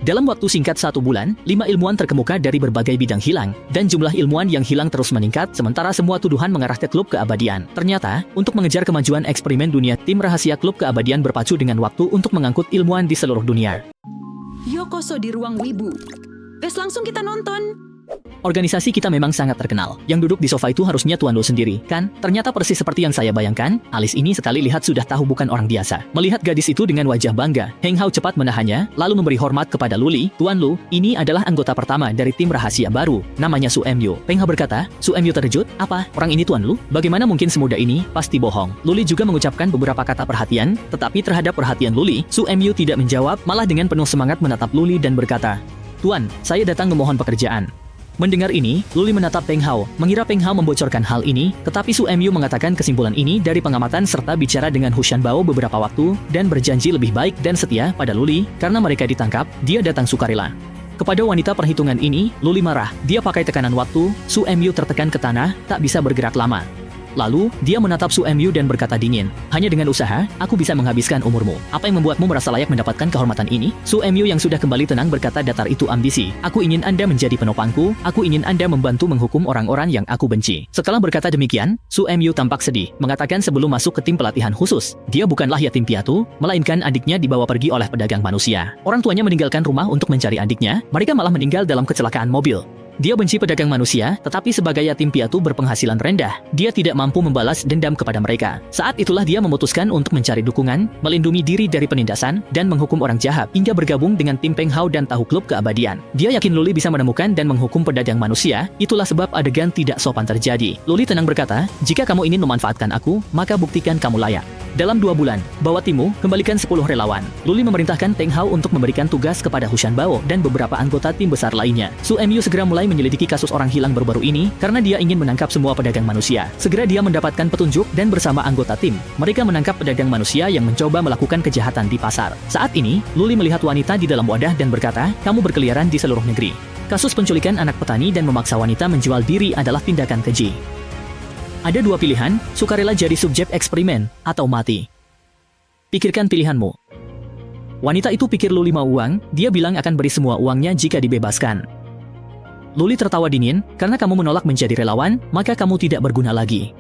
Dalam waktu singkat 1 bulan, 5 ilmuwan terkemuka dari berbagai bidang hilang, dan jumlah ilmuwan yang hilang terus meningkat sementara semua tuduhan mengarah ke klub keabadian. Ternyata, untuk mengejar kemajuan eksperimen dunia, tim rahasia klub keabadian berpacu dengan waktu untuk mengangkut ilmuwan di seluruh dunia. Yokoso di ruang Wibu. Tes langsung kita nonton. Organisasi kita memang sangat terkenal. Yang duduk di sofa itu harusnya Tuan Lu sendiri, kan? Ternyata persis seperti yang saya bayangkan. Alice ini sekali lihat sudah tahu bukan orang biasa. Melihat gadis itu dengan wajah bangga, Heng Hao cepat menahannya, lalu memberi hormat kepada Luli. Tuan Lu, ini adalah anggota pertama dari tim rahasia baru. Namanya Su Emyu. Heng Hao berkata. Su Emyu terkejut. Apa? Orang ini Tuan Lu? Bagaimana mungkin semudah ini? Pasti bohong. Luli juga mengucapkan beberapa kata perhatian, tetapi terhadap perhatian Luli, Su Emyu tidak menjawab, malah dengan penuh semangat menatap Luli dan berkata, Tuan, saya datang memohon pekerjaan. Mendengar ini, Luli menatap Peng Hao, mengira Peng Hao membocorkan hal ini, tetapi Su Emyu mengatakan kesimpulan ini dari pengamatan serta bicara dengan Hu Shanbao beberapa waktu, dan berjanji lebih baik dan setia pada Luli, karena mereka ditangkap, dia datang sukarela. Kepada wanita perhitungan ini, Luli marah, dia pakai tekanan waktu, Su Emyu tertekan ke tanah, tak bisa bergerak lama. Lalu, dia menatap Su Emyu dan berkata dingin, hanya dengan usaha, aku bisa menghabiskan umurmu. Apa yang membuatmu merasa layak mendapatkan kehormatan ini? Su Emyu yang sudah kembali tenang berkata datar itu ambisi. Aku ingin Anda menjadi penopangku, aku ingin Anda membantu menghukum orang-orang yang aku benci. Setelah berkata demikian, Su Emyu tampak sedih, mengatakan sebelum masuk ke tim pelatihan khusus, dia bukanlah yatim piatu, melainkan adiknya dibawa pergi oleh pedagang manusia. Orang tuanya meninggalkan rumah untuk mencari adiknya, mereka malah meninggal dalam kecelakaan mobil. Dia benci pedagang manusia, tetapi sebagai yatim piatu berpenghasilan rendah, dia tidak mampu membalas dendam kepada mereka. Saat itulah dia memutuskan untuk mencari dukungan, melindungi diri dari penindasan, dan menghukum orang jahat, hingga bergabung dengan tim Peng Hao dan tahu klub keabadian. Dia yakin Luli bisa menemukan dan menghukum pedagang manusia, itulah sebab adegan tidak sopan terjadi. Luli tenang berkata, jika kamu ingin memanfaatkan aku, maka buktikan kamu layak. Dalam 2 bulan, bawa timmu, kembalikan 10 relawan. Luli memerintahkan Peng Hao untuk memberikan tugas kepada Hu Shanbao dan beberapa anggota tim besar lainnya. Su Emyu segera mulai menyelidiki kasus orang hilang baru-baru ini, karena dia ingin menangkap semua pedagang manusia. Segera dia mendapatkan petunjuk dan bersama anggota tim, mereka menangkap pedagang manusia yang mencoba melakukan kejahatan di pasar. Saat ini, Luli melihat wanita di dalam wadah dan berkata, kamu berkeliaran di seluruh negeri. Kasus penculikan anak petani dan memaksa wanita menjual diri adalah tindakan keji. Ada 2 pilihan, sukarela jadi subjek eksperimen, atau mati. Pikirkan pilihanmu. Wanita itu pikir Luli mau uang, dia bilang akan beri semua uangnya jika dibebaskan. Luli tertawa dingin, karena kamu menolak menjadi relawan, maka kamu tidak berguna lagi.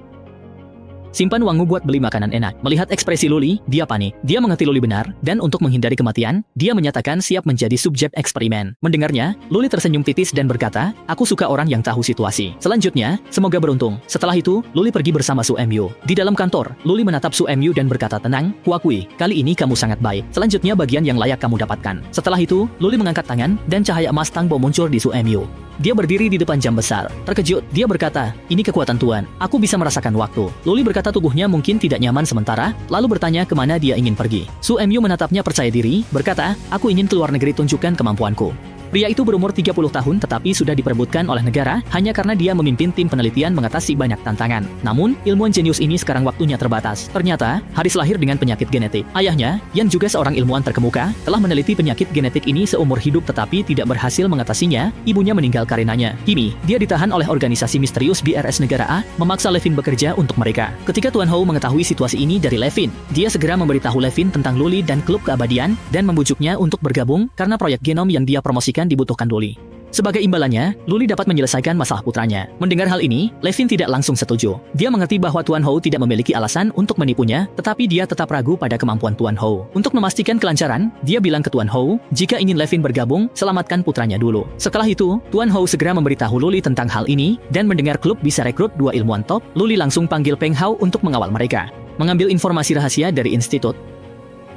Simpan uangmu buat beli makanan enak. Melihat ekspresi Luli, dia panik. Dia mengerti Luli benar, dan untuk menghindari kematian, dia menyatakan siap menjadi subjek eksperimen. Mendengarnya, Luli tersenyum titis dan berkata, aku suka orang yang tahu situasi. Selanjutnya, semoga beruntung. Setelah itu, Luli pergi bersama Su Emyu. Di dalam kantor, Luli menatap Su Emyu dan berkata tenang, kuakui, kali ini kamu sangat baik. Selanjutnya bagian yang layak kamu dapatkan. Setelah itu, Luli mengangkat tangan, dan cahaya emas Tangbo muncul di Su Emyu. Dia berdiri di depan jam besar. Terkejut, dia berkata, ini kekuatan Tuan, aku bisa merasakan waktu. Luli berkata tubuhnya mungkin tidak nyaman sementara, lalu bertanya kemana dia ingin pergi. Su Emyu menatapnya percaya diri, berkata, aku ingin keluar negeri, tunjukkan kemampuanku. Pria itu berumur 30 tahun tetapi sudah diperebutkan oleh negara hanya karena dia memimpin tim penelitian mengatasi banyak tantangan. Namun, ilmuwan jenius ini sekarang waktunya terbatas. Ternyata, Haris lahir dengan penyakit genetik. Ayahnya, yang juga seorang ilmuwan terkemuka, telah meneliti penyakit genetik ini seumur hidup tetapi tidak berhasil mengatasinya. Ibunya meninggal karenanya. Kini, dia ditahan oleh organisasi misterius BRS Negara A, memaksa Levin bekerja untuk mereka. Ketika Tuan Hou mengetahui situasi ini dari Levin, dia segera memberitahu Levin tentang Luli dan klub keabadian, dan membujuknya untuk bergabung karena proyek genom yang dia promosikan dibutuhkan Luli. Sebagai imbalannya, Luli dapat menyelesaikan masalah putranya. Mendengar hal ini, Levin tidak langsung setuju. Dia mengerti bahwa Tuan Hou tidak memiliki alasan untuk menipunya, tetapi dia tetap ragu pada kemampuan Tuan Hou. Untuk memastikan kelancaran, dia bilang ke Tuan Hou, jika ingin Levin bergabung, selamatkan putranya dulu. Setelah itu, Tuan Hou segera memberitahu Luli tentang hal ini, dan mendengar klub bisa rekrut 2 ilmuwan top, Luli langsung panggil Peng Hao untuk mengawal mereka. Mengambil informasi rahasia dari institut.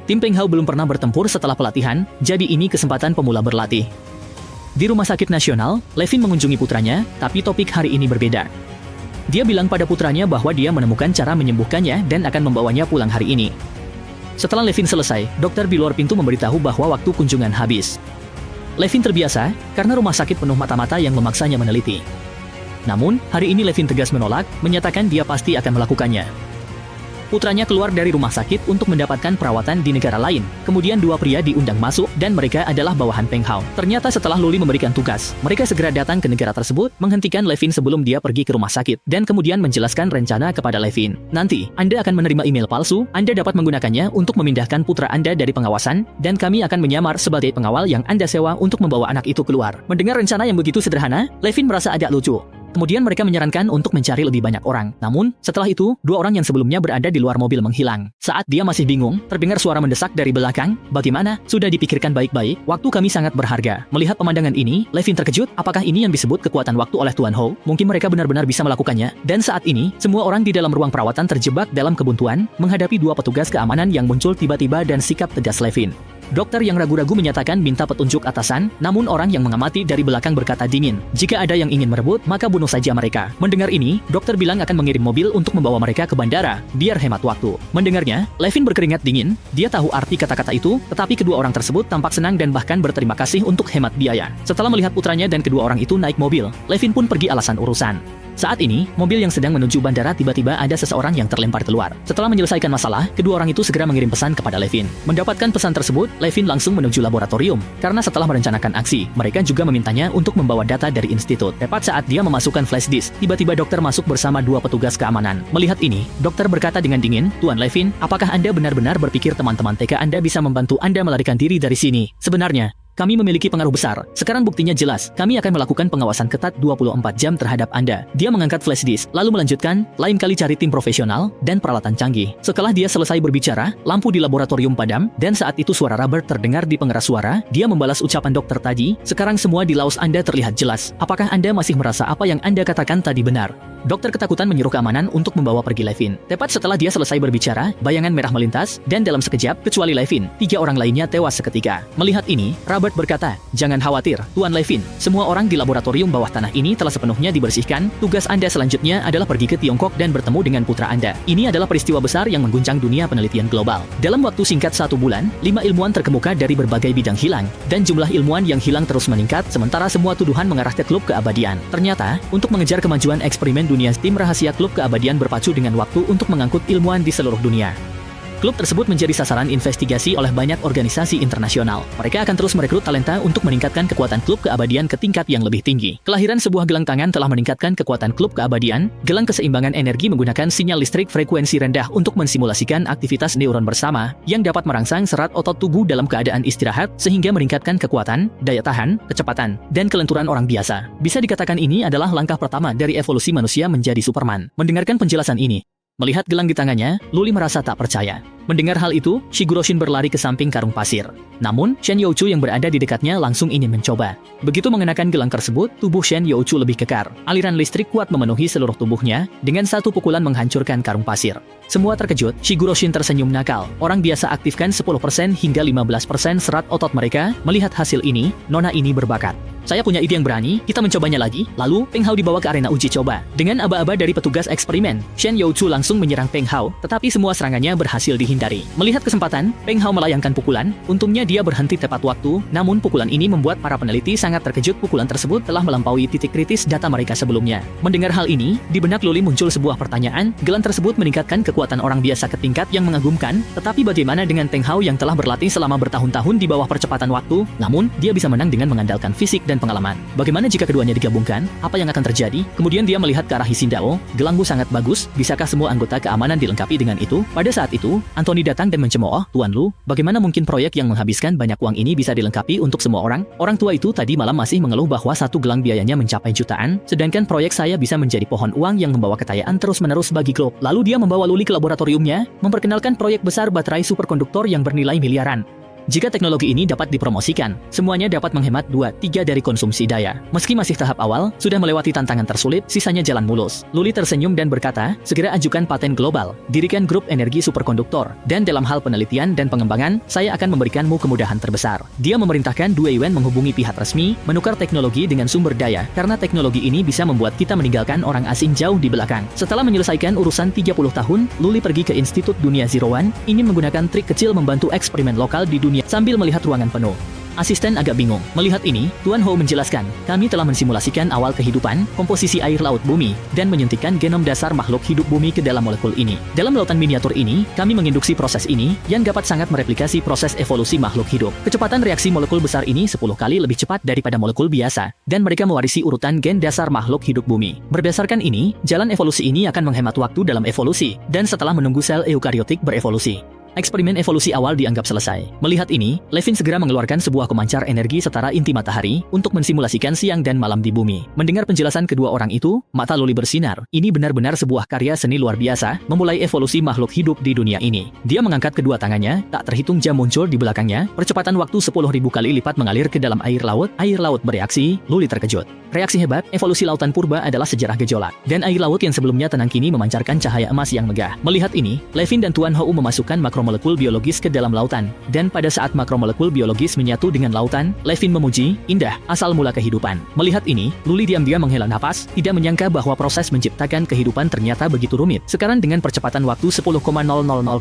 Tim Peng Hao belum pernah bertempur setelah pelatihan, jadi ini kesempatan pemula berlatih. Di Rumah Sakit Nasional, Levin mengunjungi putranya, tapi topik hari ini berbeda. Dia bilang pada putranya bahwa dia menemukan cara menyembuhkannya dan akan membawanya pulang hari ini. Setelah Levin selesai, dokter di luar pintu memberitahu bahwa waktu kunjungan habis. Levin terbiasa, karena rumah sakit penuh mata-mata yang memaksanya meneliti. Namun, hari ini Levin tegas menolak, menyatakan dia pasti akan melakukannya. putranya keluar dari rumah sakit untuk mendapatkan perawatan di negara lain. Kemudian dua pria diundang masuk dan mereka adalah bawahan Peng Hao. Ternyata setelah Luli memberikan tugas, mereka segera datang ke negara tersebut, menghentikan Levin sebelum dia pergi ke rumah sakit, dan kemudian menjelaskan rencana kepada Levin. Nanti, Anda akan menerima email palsu, Anda dapat menggunakannya untuk memindahkan putra Anda dari pengawasan, dan kami akan menyamar sebagai pengawal yang Anda sewa untuk membawa anak itu keluar. Mendengar rencana yang begitu sederhana, Levin merasa agak lucu. Kemudian mereka menyarankan untuk mencari lebih banyak orang. Namun, setelah itu, dua orang yang sebelumnya berada di luar mobil menghilang. Saat dia masih bingung, terdengar suara mendesak dari belakang. Bagaimana? Sudah dipikirkan baik-baik? Waktu kami sangat berharga. Melihat pemandangan ini, Levin terkejut. Apakah ini yang disebut kekuatan waktu oleh Tuan Ho? Mungkin mereka benar-benar bisa melakukannya. Dan saat ini, semua orang di dalam ruang perawatan terjebak dalam kebuntuan, menghadapi dua petugas keamanan yang muncul tiba-tiba dan sikap tegas Levin. Dokter yang ragu-ragu menyatakan minta petunjuk atasan, namun orang yang mengamati dari belakang berkata dingin, jika ada yang ingin merebut, maka bunuh saja mereka. Mendengar ini, dokter bilang akan mengirim mobil untuk membawa mereka ke bandara, biar hemat waktu. Mendengarnya, Levin berkeringat dingin, dia tahu arti kata-kata itu, tetapi kedua orang tersebut tampak senang dan bahkan berterima kasih untuk hemat biaya. Setelah melihat putranya dan kedua orang itu naik mobil, Levin pun pergi alasan urusan. Saat ini, mobil yang sedang menuju bandara tiba-tiba ada seseorang yang terlempar keluar. Setelah menyelesaikan masalah, kedua orang itu segera mengirim pesan kepada Levin. Mendapatkan pesan tersebut, Levin langsung menuju laboratorium. Karena setelah merencanakan aksi, mereka juga memintanya untuk membawa data dari institut. Tepat saat dia memasukkan flash disk, tiba-tiba dokter masuk bersama dua petugas keamanan. Melihat ini, dokter berkata dengan dingin, Tuan Levin, apakah Anda benar-benar berpikir teman-teman TK Anda bisa membantu Anda melarikan diri dari sini? Sebenarnya, kami memiliki pengaruh besar. Sekarang buktinya jelas. Kami akan melakukan pengawasan ketat 24 jam terhadap Anda. Dia mengangkat flash disk, lalu melanjutkan, lain kali cari tim profesional dan peralatan canggih. Setelah dia selesai berbicara, lampu di laboratorium padam, dan saat itu suara Robert terdengar di pengeras suara. Dia membalas ucapan dokter tadi, sekarang semua di laos Anda terlihat jelas. Apakah Anda masih merasa apa yang Anda katakan tadi benar? Dokter ketakutan menyuruh keamanan untuk membawa pergi Levin. Tepat setelah dia selesai berbicara, bayangan merah melintas, dan dalam sekejap, kecuali Levin, 3 orang lainnya tewas seketika. Melihat ini, Robert berkata, jangan khawatir, Tuan Levin, semua orang di laboratorium bawah tanah ini telah sepenuhnya dibersihkan. Tugas Anda selanjutnya adalah pergi ke Tiongkok dan bertemu dengan putra Anda. Ini adalah peristiwa besar yang mengguncang dunia penelitian global. Dalam waktu singkat 1 bulan, 5 ilmuwan terkemuka dari berbagai bidang hilang, dan jumlah ilmuwan yang hilang terus meningkat, sementara semua tuduhan mengarah ke klub keabadian. Ternyata, untuk mengejar kemajuan eksperimen dunia, tim rahasia klub keabadian berpacu dengan waktu untuk mengangkut ilmuwan di seluruh dunia. Klub tersebut menjadi sasaran investigasi oleh banyak organisasi internasional. Mereka akan terus merekrut talenta untuk meningkatkan kekuatan klub keabadian ke tingkat yang lebih tinggi. Kelahiran sebuah gelang tangan telah meningkatkan kekuatan klub keabadian. Gelang keseimbangan energi menggunakan sinyal listrik frekuensi rendah untuk mensimulasikan aktivitas neuron bersama, yang dapat merangsang serat otot tubuh dalam keadaan istirahat, sehingga meningkatkan kekuatan, daya tahan, kecepatan, dan kelenturan orang biasa. Bisa dikatakan ini adalah langkah pertama dari evolusi manusia menjadi Superman. Mendengarkan penjelasan ini, melihat gelang di tangannya, Luli merasa tak percaya. Mendengar hal itu, Shiguro Shin berlari ke samping karung pasir. Namun, Shen Youchu yang berada di dekatnya langsung ingin mencoba. Begitu mengenakan gelang tersebut, tubuh Shen Youchu lebih kekar. Aliran listrik kuat memenuhi seluruh tubuhnya, dengan satu pukulan menghancurkan karung pasir. Semua terkejut, Shiguro Shin tersenyum nakal. Orang biasa aktifkan 10% hingga 15% serat otot mereka. Melihat hasil ini, nona ini berbakat. Saya punya ide yang berani, kita mencobanya lagi. Lalu, Peng Hao dibawa ke arena uji coba. Dengan aba-aba dari petugas eksperimen, Shen Youchu langsung menyerang Peng Hao, tetapi semua serangannya berhasil dihindari. Melihat kesempatan, Peng Hao melayangkan pukulan. Untungnya dia berhenti tepat waktu, namun pukulan ini membuat para peneliti sangat terkejut. Pukulan tersebut telah melampaui titik kritis data mereka sebelumnya. Mendengar hal ini, di benak Luli muncul sebuah pertanyaan. Gelang tersebut meningkatkan kekuatan orang biasa ke tingkat yang mengagumkan, tetapi bagaimana dengan Peng Hao yang telah berlatih selama bertahun-tahun di bawah percepatan waktu, namun dia bisa menang dengan mengandalkan fisik dan pengalaman. Bagaimana jika keduanya digabungkan? Apa yang akan terjadi? Kemudian dia melihat ke arah Hisindao. Gelangmu sangat bagus, bisakah semua anggota keamanan dilengkapi dengan itu? Pada saat itu, Anthony datang dan mencemooh, Tuan Lu, bagaimana mungkin proyek yang menghabiskan banyak uang ini bisa dilengkapi untuk semua orang? Orang tua itu tadi malam masih mengeluh bahwa satu gelang biayanya mencapai jutaan, sedangkan proyek saya bisa menjadi pohon uang yang membawa kekayaan terus-menerus bagi klub. Lalu dia membawa Luli ke laboratoriumnya, memperkenalkan proyek besar baterai superkonduktor yang bernilai miliaran. Jika teknologi ini dapat dipromosikan, semuanya dapat menghemat 2/3 dari konsumsi daya. Meski masih tahap awal, sudah melewati tantangan tersulit, sisanya jalan mulus. Luli tersenyum dan berkata, segera ajukan paten global, dirikan grup energi superkonduktor, dan dalam hal penelitian dan pengembangan, saya akan memberikanmu kemudahan terbesar. Dia memerintahkan Due Yuan menghubungi pihak resmi, menukar teknologi dengan sumber daya, karena teknologi ini bisa membuat kita meninggalkan orang asing jauh di belakang. Setelah menyelesaikan urusan 30 tahun, Luli pergi ke Institut Dunia Zero One, ingin menggunakan trik kecil membantu eksperimen lokal di dunia sambil melihat ruangan penuh. Asisten agak bingung. Melihat ini, Tuan Hou menjelaskan, kami telah mensimulasikan awal kehidupan, komposisi air laut bumi, dan menyuntikkan genom dasar makhluk hidup bumi ke dalam molekul ini. Dalam lautan miniatur ini, kami menginduksi proses ini, yang dapat sangat mereplikasi proses evolusi makhluk hidup. Kecepatan reaksi molekul besar ini 10 kali lebih cepat daripada molekul biasa, dan mereka mewarisi urutan gen dasar makhluk hidup bumi. Berdasarkan ini, jalan evolusi ini akan menghemat waktu dalam evolusi, dan setelah menunggu sel eukariotik berevolusi. Eksperimen evolusi awal dianggap selesai. Melihat ini, Levin segera mengeluarkan sebuah pemancar energi setara inti matahari untuk mensimulasikan siang dan malam di bumi. Mendengar penjelasan kedua orang itu, mata Luli bersinar. Ini benar-benar sebuah karya seni luar biasa, memulai evolusi makhluk hidup di dunia ini. Dia mengangkat kedua tangannya, tak terhitung jam muncul di belakangnya, percepatan waktu 10.000 kali lipat mengalir ke dalam air laut bereaksi, Luli terkejut. Reaksi hebat, evolusi lautan purba adalah sejarah gejolak. Dan air laut yang sebelumnya tenang kini memancarkan cahaya emas yang megah. Melihat ini, Levin dan Tuan Hou memasukkan makromolekul biologis ke dalam lautan. Dan pada saat makromolekul biologis menyatu dengan lautan, Levin memuji, indah, asal mula kehidupan. Melihat ini, Luli diam-diam menghela napas, tidak menyangka bahwa proses menciptakan kehidupan ternyata begitu rumit. Sekarang dengan percepatan waktu 10,000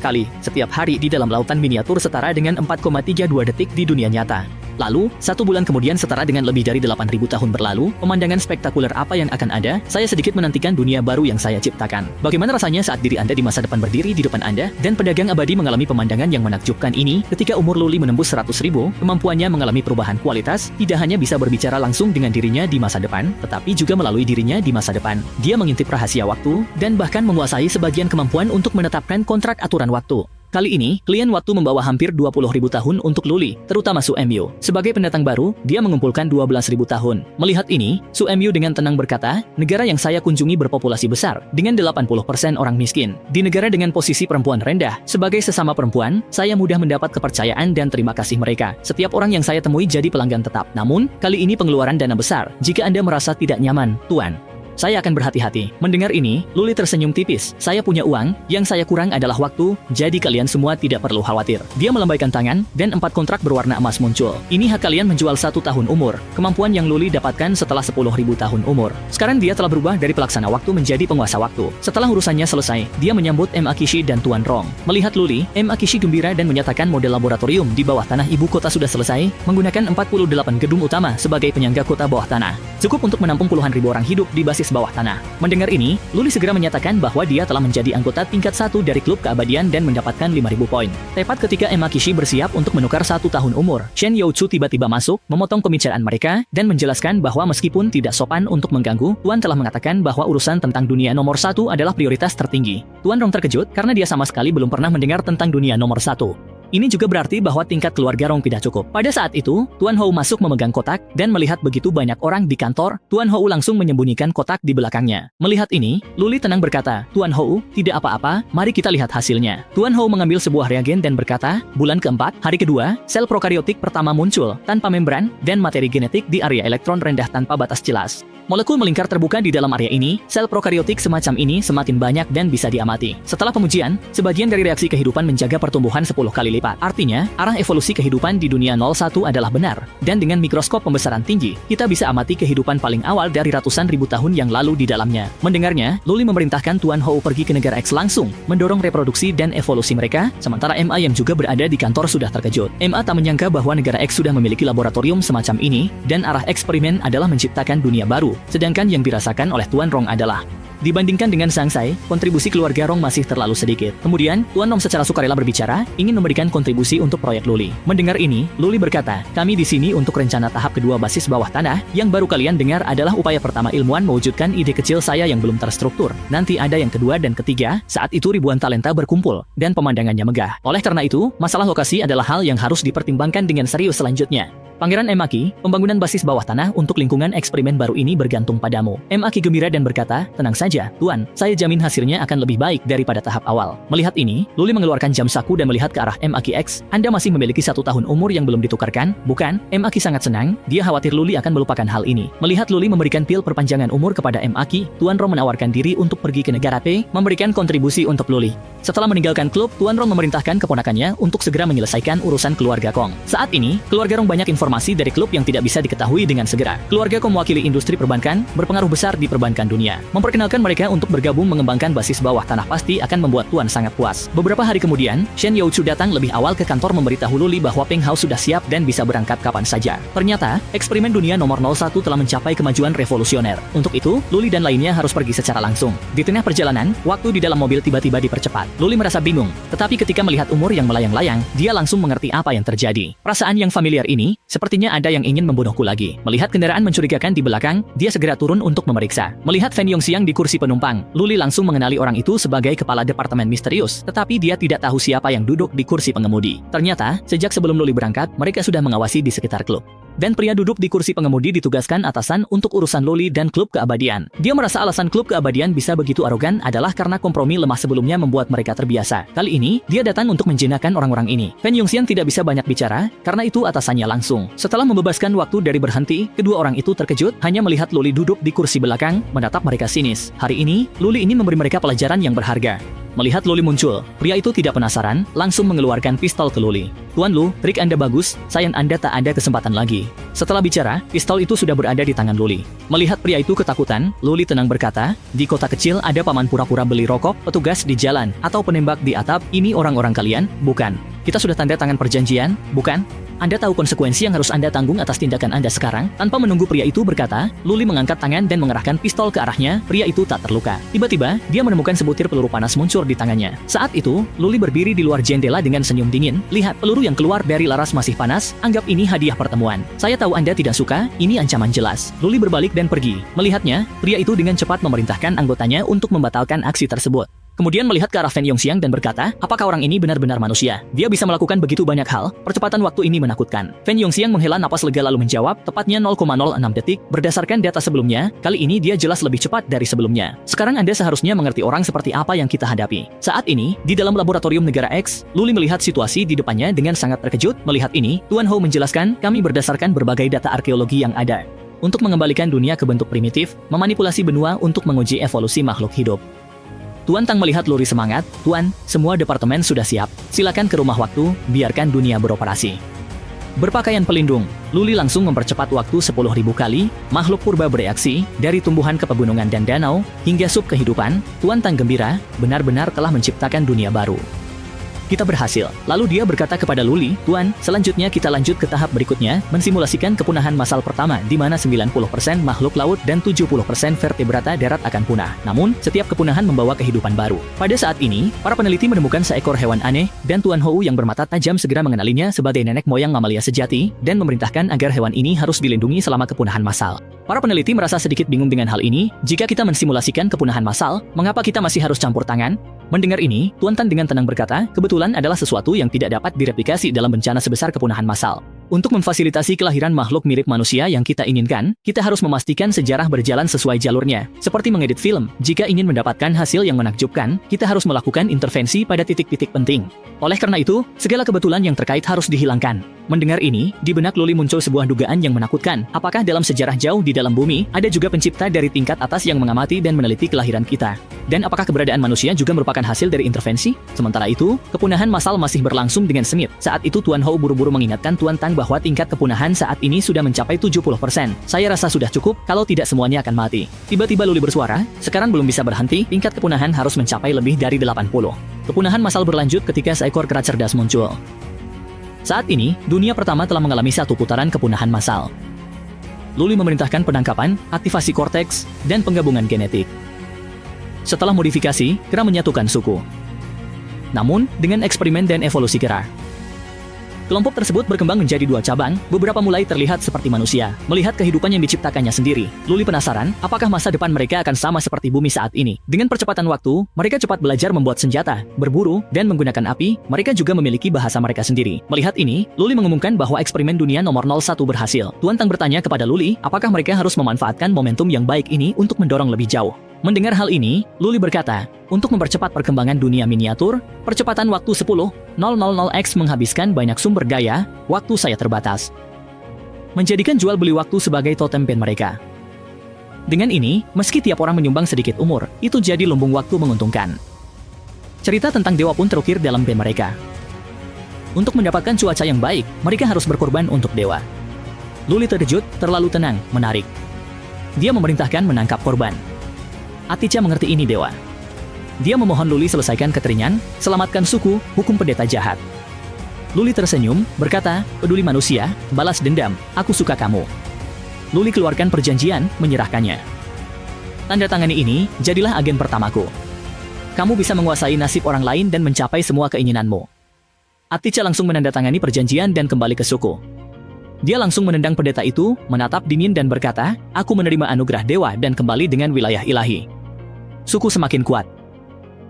kali, setiap hari di dalam lautan miniatur setara dengan 4,32 detik di dunia nyata. Lalu, 1 bulan kemudian setara dengan lebih dari 8.000 tahun berlalu, pemandangan spektakuler apa yang akan ada, saya sedikit menantikan dunia baru yang saya ciptakan. Bagaimana rasanya saat diri Anda di masa depan berdiri di depan Anda, dan pedagang abadi mengalami pemandangan yang menakjubkan ini, ketika umur Luli menembus 100.000, kemampuannya mengalami perubahan kualitas, tidak hanya bisa berbicara langsung dengan dirinya di masa depan, tetapi juga melalui dirinya di masa depan. Dia mengintip rahasia waktu, dan bahkan menguasai sebagian kemampuan untuk menetapkan kontrak aturan waktu. Kali ini, klien waktu membawa hampir 20.000 tahun untuk Luli, terutama Su Emyu. Sebagai pendatang baru, dia mengumpulkan 12.000 tahun. Melihat ini, Su Emyu dengan tenang berkata, negara yang saya kunjungi berpopulasi besar, dengan 80% orang miskin. Di negara dengan posisi perempuan rendah, sebagai sesama perempuan, saya mudah mendapat kepercayaan dan terima kasih mereka. Setiap orang yang saya temui jadi pelanggan tetap. Namun, kali ini pengeluaran dana besar, jika Anda merasa tidak nyaman, Tuan. Saya akan berhati-hati. Mendengar ini, Luli tersenyum tipis. Saya punya uang, yang saya kurang adalah waktu, jadi kalian semua tidak perlu khawatir. Dia melambaikan tangan, dan 4 kontrak berwarna emas muncul. Ini hak kalian menjual 1 tahun umur, kemampuan yang Luli dapatkan setelah 10.000 tahun umur. Sekarang dia telah berubah dari pelaksana waktu menjadi penguasa waktu. Setelah urusannya selesai, dia menyambut M. Akishi dan Tuan Rong. Melihat Luli, M. Akishi gembira dan menyatakan model laboratorium di bawah tanah ibu kota sudah selesai, menggunakan 48 gedung utama sebagai penyangga kota bawah tanah. Cukup untuk menampung puluhan ribu orang hidup di basis bawah tanah. Mendengar ini, Luli segera menyatakan bahwa dia telah menjadi anggota tingkat 1 dari klub keabadian dan mendapatkan 5.000 poin. Tepat ketika M. Akishi bersiap untuk menukar 1 tahun umur, Shen Youchu tiba-tiba masuk, memotong pembicaraan mereka, dan menjelaskan bahwa meskipun tidak sopan untuk mengganggu, Tuan telah mengatakan bahwa urusan tentang dunia nomor 1 adalah prioritas tertinggi. Tuan Rong terkejut karena dia sama sekali belum pernah mendengar tentang dunia nomor 1. Ini juga berarti bahwa tingkat keluarga Rong tidak cukup. Pada saat itu, Tuan Hou masuk memegang kotak, dan melihat begitu banyak orang di kantor, Tuan Hou langsung menyembunyikan kotak di belakangnya. Melihat ini, Luli tenang berkata, Tuan Hou, tidak apa-apa, mari kita lihat hasilnya. Tuan Hou mengambil sebuah reagen dan berkata, bulan keempat, hari kedua, sel prokariotik pertama muncul, tanpa membran, dan materi genetik di area elektron rendah tanpa batas jelas. Molekul melingkar terbuka di dalam area ini, sel prokariotik semacam ini semakin banyak dan bisa diamati. Setelah pengujian, sebagian dari reaksi kehidupan menjaga pertumbuhan 10 kali lipat. Artinya, arah evolusi kehidupan di dunia 01 adalah benar. Dan dengan mikroskop pembesaran tinggi, kita bisa amati kehidupan paling awal dari ratusan ribu tahun yang lalu di dalamnya. Mendengarnya, Luli memerintahkan Tuan Hou pergi ke negara X langsung, mendorong reproduksi dan evolusi mereka, sementara MA yang juga berada di kantor sudah terkejut. MA tak menyangka bahwa negara X sudah memiliki laboratorium semacam ini, dan arah eksperimen adalah menciptakan dunia baru. Sedangkan yang dirasakan oleh Tuan Rong adalah, dibandingkan dengan Sangsai, kontribusi keluarga Rong masih terlalu sedikit. Kemudian, Tuan Rong secara sukarela berbicara, ingin memberikan kontribusi untuk proyek Luli. Mendengar ini, Luli berkata, kami di sini untuk rencana tahap kedua basis bawah tanah, yang baru kalian dengar adalah upaya pertama ilmuwan mewujudkan ide kecil saya yang belum terstruktur. Nanti ada yang kedua dan ketiga, saat itu ribuan talenta berkumpul, dan pemandangannya megah. Oleh karena itu, masalah lokasi adalah hal yang harus dipertimbangkan dengan serius selanjutnya. Pangeran Emaki, pembangunan basis bawah tanah untuk lingkungan eksperimen baru ini bergantung padamu. Emaki gembira dan berkata, tenang saja, Tuan, saya jamin hasilnya akan lebih baik daripada tahap awal. Melihat ini, Luli mengeluarkan jam saku dan melihat ke arah Emaki X. Anda masih memiliki 1 tahun umur yang belum ditukarkan, bukan? Emaki sangat senang, dia khawatir Luli akan melupakan hal ini. Melihat Luli memberikan pil perpanjangan umur kepada Emaki, Tuan Rong menawarkan diri untuk pergi ke negara P, memberikan kontribusi untuk Luli. Setelah meninggalkan klub, Tuan Rong memerintahkan keponakannya untuk segera menyelesaikan urusan keluarga Kong. Saat ini, keluarga Rong banyak informasi dari klub yang tidak bisa diketahui dengan segera. Keluarga Kong mewakili industri perbankan, berpengaruh besar di perbankan dunia. Memperkenalkan Tindakan mereka untuk bergabung mengembangkan basis bawah tanah pasti akan membuat Tuan sangat puas. Beberapa hari kemudian, Shen Youchu datang lebih awal ke kantor memberitahu Luli bahwa Peng Hao sudah siap dan bisa berangkat kapan saja. Ternyata, eksperimen dunia nomor 01 telah mencapai kemajuan revolusioner. Untuk itu, Luli dan lainnya harus pergi secara langsung. Di tengah perjalanan, waktu di dalam mobil tiba-tiba dipercepat. Luli merasa bingung, tetapi ketika melihat umur yang melayang-layang, dia langsung mengerti apa yang terjadi. Perasaan yang familiar ini, sepertinya ada yang ingin membunuhku lagi. Melihat kendaraan mencurigakan di belakang, dia segera turun untuk memeriksa. Melihat Fan Yongxiang di kursi penumpang, Luli langsung mengenali orang itu sebagai kepala departemen misterius, tetapi dia tidak tahu siapa yang duduk di kursi pengemudi. Ternyata, sejak sebelum Luli berangkat, mereka sudah mengawasi di sekitar klub. Dan pria duduk di kursi pengemudi ditugaskan atasan untuk urusan Luli dan klub keabadian. Dia merasa alasan klub keabadian bisa begitu arogan adalah karena kompromi lemah sebelumnya membuat mereka terbiasa. Kali ini, dia datang untuk menjinakkan orang-orang ini. Fan Yongxiang tidak bisa banyak bicara, karena itu atasannya langsung. Setelah membebaskan waktu dari berhenti, kedua orang itu terkejut hanya melihat Luli duduk di kursi belakang, menatap mereka sinis. Hari ini, Luli ingin memberi mereka pelajaran yang berharga. Melihat Luli muncul, pria itu tidak penasaran, langsung mengeluarkan pistol ke Luli. Tuan Lu, trik Anda bagus, sayang Anda tak ada kesempatan lagi. Setelah bicara, pistol itu sudah berada di tangan Luli. Melihat pria itu ketakutan, Luli tenang berkata, di kota kecil ada paman pura-pura beli rokok, petugas di jalan, atau penembak di atap, ini orang-orang kalian, bukan? Kita sudah tanda tangan perjanjian, bukan? Anda tahu konsekuensi yang harus Anda tanggung atas tindakan Anda sekarang? Tanpa menunggu pria itu berkata, Luli mengangkat tangan dan mengerahkan pistol ke arahnya, pria itu tak terluka. Tiba-tiba, dia menemukan sebutir peluru panas muncul di tangannya. Saat itu, Luli berdiri di luar jendela dengan senyum dingin. Lihat, peluru yang keluar dari laras masih panas, anggap ini hadiah pertemuan. Saya tahu Anda tidak suka, ini ancaman jelas. Luli berbalik dan pergi. Melihatnya, pria itu dengan cepat memerintahkan anggotanya untuk membatalkan aksi tersebut. Kemudian melihat ke arah Fan Yongxiang dan berkata, apakah orang ini benar-benar manusia? Dia bisa melakukan begitu banyak hal, percepatan waktu ini menakutkan. Fan Yongxiang menghela napas lega lalu menjawab, tepatnya 0,06 detik, berdasarkan data sebelumnya, kali ini dia jelas lebih cepat dari sebelumnya. Sekarang Anda seharusnya mengerti orang seperti apa yang kita hadapi. Saat ini, di dalam laboratorium negara X, Luli melihat situasi di depannya dengan sangat terkejut. Melihat ini, Tuan Hou menjelaskan, kami berdasarkan berbagai data arkeologi yang ada. Untuk mengembalikan dunia ke bentuk primitif, memanipulasi benua untuk menguji evolusi makhluk hidup. Tuan Tang melihat Luli semangat, Tuan, semua departemen sudah siap. Silakan ke rumah waktu, biarkan dunia beroperasi. Berpakaian pelindung, Luli langsung mempercepat waktu 10.000 kali, makhluk purba bereaksi, dari tumbuhan ke pegunungan dan danau, hingga sub kehidupan, Tuan Tang gembira, benar-benar telah menciptakan dunia baru. Kita berhasil. Lalu dia berkata kepada Luli, Tuan, selanjutnya kita lanjut ke tahap berikutnya, mensimulasikan kepunahan massal pertama, di mana 90% makhluk laut dan 70% vertebrata darat akan punah. Namun, setiap kepunahan membawa kehidupan baru. Pada saat ini, para peneliti menemukan seekor hewan aneh, dan Tuan Hou yang bermata tajam segera mengenalinya sebagai nenek moyang mamalia sejati, dan memerintahkan agar hewan ini harus dilindungi selama kepunahan massal. Para peneliti merasa sedikit bingung dengan hal ini, jika kita mensimulasikan kepunahan massal, mengapa kita masih harus campur tangan? Mendengar ini, Tuan Tan dengan tenang berkata, kebetulan adalah sesuatu yang tidak dapat direplikasi dalam bencana sebesar kepunahan massal. Untuk memfasilitasi kelahiran makhluk mirip manusia yang kita inginkan, kita harus memastikan sejarah berjalan sesuai jalurnya. Seperti mengedit film, jika ingin mendapatkan hasil yang menakjubkan, kita harus melakukan intervensi pada titik-titik penting. Oleh karena itu, segala kebetulan yang terkait harus dihilangkan. Mendengar ini, di benak Luli muncul sebuah dugaan yang menakutkan. Apakah dalam sejarah jauh di dalam bumi, ada juga pencipta dari tingkat atas yang mengamati dan meneliti kelahiran kita? Dan apakah keberadaan manusia juga merupakan hasil dari intervensi? Sementara itu, kepunahan massal masih berlangsung dengan sengit. Saat itu Tuan Hou buru-buru mengingatkan Tuan Tang bahwa tingkat kepunahan saat ini sudah mencapai 70%. Saya rasa sudah cukup, kalau tidak semuanya akan mati. Tiba-tiba Luli bersuara, sekarang belum bisa berhenti, tingkat kepunahan harus mencapai lebih dari 80. Kepunahan massal berlanjut ketika seekor kera cerdas muncul. Saat ini, dunia pertama telah mengalami satu putaran kepunahan massal. Luli memerintahkan penangkapan, aktivasi korteks, dan penggabungan genetik. Setelah modifikasi, kera menyatukan suku. Namun, dengan eksperimen dan evolusi kera, kelompok tersebut berkembang menjadi dua cabang, beberapa mulai terlihat seperti manusia. Melihat kehidupan yang diciptakannya sendiri, Luli penasaran, apakah masa depan mereka akan sama seperti bumi saat ini? Dengan percepatan waktu, mereka cepat belajar membuat senjata, berburu, dan menggunakan api. Mereka juga memiliki bahasa mereka sendiri. Melihat ini, Luli mengumumkan bahwa eksperimen dunia nomor 01 berhasil. Tuan Tang bertanya kepada Luli, apakah mereka harus memanfaatkan momentum yang baik ini untuk mendorong lebih jauh? Mendengar hal ini, Luli berkata, untuk mempercepat perkembangan dunia miniatur, percepatan waktu 10.000x menghabiskan banyak sumber daya, waktu saya terbatas. Menjadikan jual beli waktu sebagai totem pen mereka. Dengan ini, meski tiap orang menyumbang sedikit umur, itu jadi lumbung waktu menguntungkan. Cerita tentang dewa pun terukir dalam pen mereka. Untuk mendapatkan cuaca yang baik, mereka harus berkorban untuk dewa. Luli terkejut, terlalu tenang, menarik. Dia memerintahkan menangkap korban. Aticha mengerti ini dewa. Dia memohon Luli selesaikan kekeringan, selamatkan suku, hukum pendeta jahat. Luli tersenyum, berkata, peduli manusia, balas dendam, aku suka kamu. Luli keluarkan perjanjian, menyerahkannya. Tanda tangani ini, jadilah agen pertamaku. Kamu bisa menguasai nasib orang lain dan mencapai semua keinginanmu. Aticha langsung menandatangani perjanjian dan kembali ke suku. Dia langsung menendang pendeta itu, menatap dingin dan berkata, aku menerima anugerah dewa dan kembali dengan wilayah ilahi. Suku semakin kuat.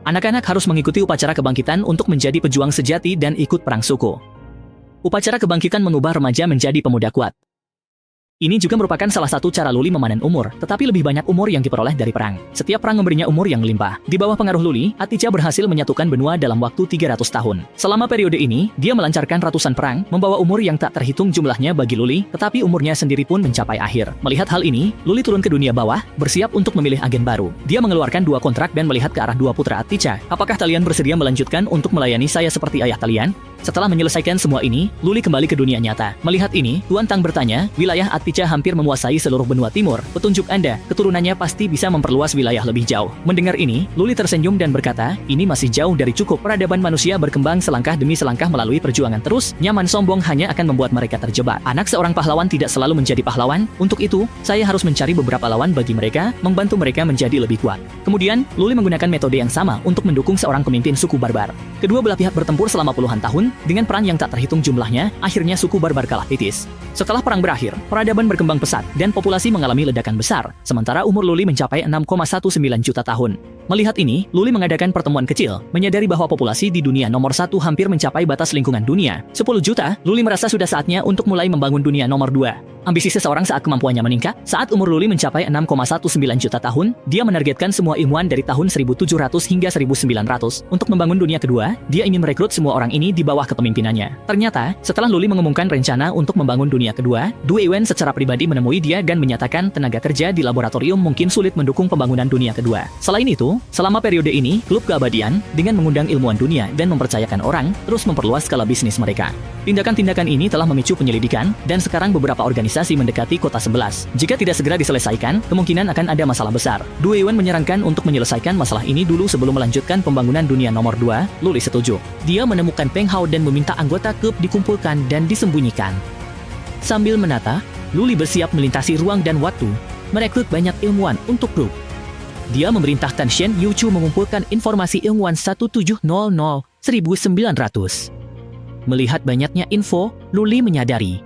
Anak-anak harus mengikuti upacara kebangkitan untuk menjadi pejuang sejati dan ikut perang suku. Upacara kebangkitan mengubah remaja menjadi pemuda kuat. Ini juga merupakan salah satu cara Luli memanen umur, tetapi lebih banyak umur yang diperoleh dari perang. Setiap perang memberinya umur yang melimpah. Di bawah pengaruh Luli, Aticha berhasil menyatukan benua dalam waktu 300 tahun. Selama periode ini, dia melancarkan ratusan perang, membawa umur yang tak terhitung jumlahnya bagi Luli, tetapi umurnya sendiri pun mencapai akhir. Melihat hal ini, Luli turun ke dunia bawah, bersiap untuk memilih agen baru. Dia mengeluarkan 2 kontrak dan melihat ke arah 2 putra Aticha. Apakah kalian bersedia melanjutkan untuk melayani saya seperti ayah kalian? Setelah menyelesaikan semua ini, Luli kembali ke dunia nyata. Melihat ini, Tuan Tang bertanya, wilayah Aticha hampir menguasai seluruh benua timur. Petunjuk Anda, keturunannya pasti bisa memperluas wilayah lebih jauh. Mendengar ini, Luli tersenyum dan berkata, ini masih jauh dari cukup. Peradaban manusia berkembang selangkah demi selangkah melalui perjuangan terus, nyaman sombong hanya akan membuat mereka terjebak. Anak seorang pahlawan tidak selalu menjadi pahlawan, untuk itu, saya harus mencari beberapa lawan bagi mereka, membantu mereka menjadi lebih kuat. Kemudian, Luli menggunakan metode yang sama untuk mendukung seorang pemimpin suku barbar. Kedua belah pihak bertempur selama puluhan tahun, dengan perang yang tak terhitung jumlahnya, akhirnya suku barbar kalah tipis. Setelah perang berakhir, peradaban berkembang pesat dan populasi mengalami ledakan besar, sementara umur Luli mencapai 6,19 juta tahun. Melihat ini, Luli mengadakan pertemuan kecil, menyadari bahwa populasi di dunia nomor 1 hampir mencapai batas lingkungan dunia. 10 juta, Luli merasa sudah saatnya untuk mulai membangun dunia nomor 2. Ambisi seseorang saat kemampuannya meningkat, saat umur Luli mencapai 6,19 juta tahun, dia menargetkan semua ilmuwan dari tahun 1700 hingga 1900. Untuk membangun dunia kedua, dia ingin merekrut semua orang ini di bawah kepemimpinannya. Ternyata, setelah Luli mengumumkan rencana untuk membangun dunia kedua, Du Ewen secara pribadi menemui dia dan menyatakan tenaga kerja di laboratorium mungkin sulit mendukung pembangunan dunia kedua. Selain itu, selama periode ini, klub keabadian, dengan mengundang ilmuwan dunia dan mempercayakan orang, terus memperluas skala bisnis mereka. Tindakan-tindakan ini telah memicu penyelidikan, dan sekarang beberapa organisasi mendekati kota 11. Jika tidak segera diselesaikan, kemungkinan akan ada masalah besar. Du Ewen menyarankan untuk menyelesaikan masalah ini dulu sebelum melanjutkan pembangunan dunia nomor 2. Luli setuju. Dia menemukan Peng Hao dan meminta anggota klub dikumpulkan dan disembunyikan. Sambil menata, Luli bersiap melintasi ruang dan waktu, merekrut banyak ilmuwan untuk grup. Dia memerintahkan Shen Yuchu mengumpulkan informasi ilmuwan 1700 1900. Melihat banyaknya info, Luli menyadari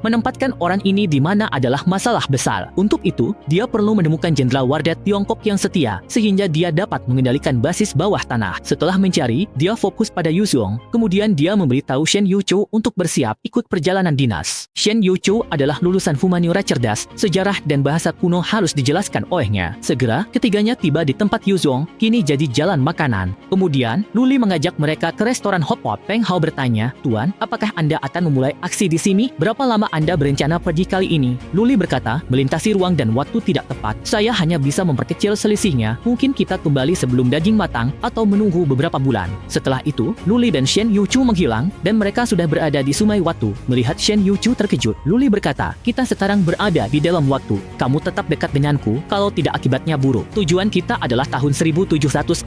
menempatkan orang ini di mana adalah masalah besar. Untuk itu, dia perlu menemukan Jenderal Wardat Tiongkok yang setia, sehingga dia dapat mengendalikan basis bawah tanah. Setelah mencari, dia fokus pada Yuzhong, kemudian dia memberitahu Shen Yuchu untuk bersiap ikut perjalanan dinas. Shen Yuchu adalah lulusan humaniora cerdas, sejarah dan bahasa kuno harus dijelaskan olehnya. Segera, ketiganya tiba di tempat Yuzhong, kini jadi jalan makanan. Kemudian, Luli mengajak mereka ke restoran hotpot. Peng Hao bertanya, Tuan, apakah Anda akan memulai aksi di sini? Berapa lama Anda berencana pergi kali ini? Luli berkata, melintasi ruang dan waktu tidak tepat. Saya hanya bisa memperkecil selisihnya. Mungkin kita kembali sebelum daging matang atau menunggu beberapa bulan. Setelah itu, Luli dan Shen Yuchu menghilang dan mereka sudah berada di Sungai Waktu. Melihat Shen Yuchu terkejut, Luli berkata, kita sekarang berada di dalam waktu. Kamu tetap dekat denganku, kalau tidak akibatnya buruk. Tujuan kita adalah tahun 1745.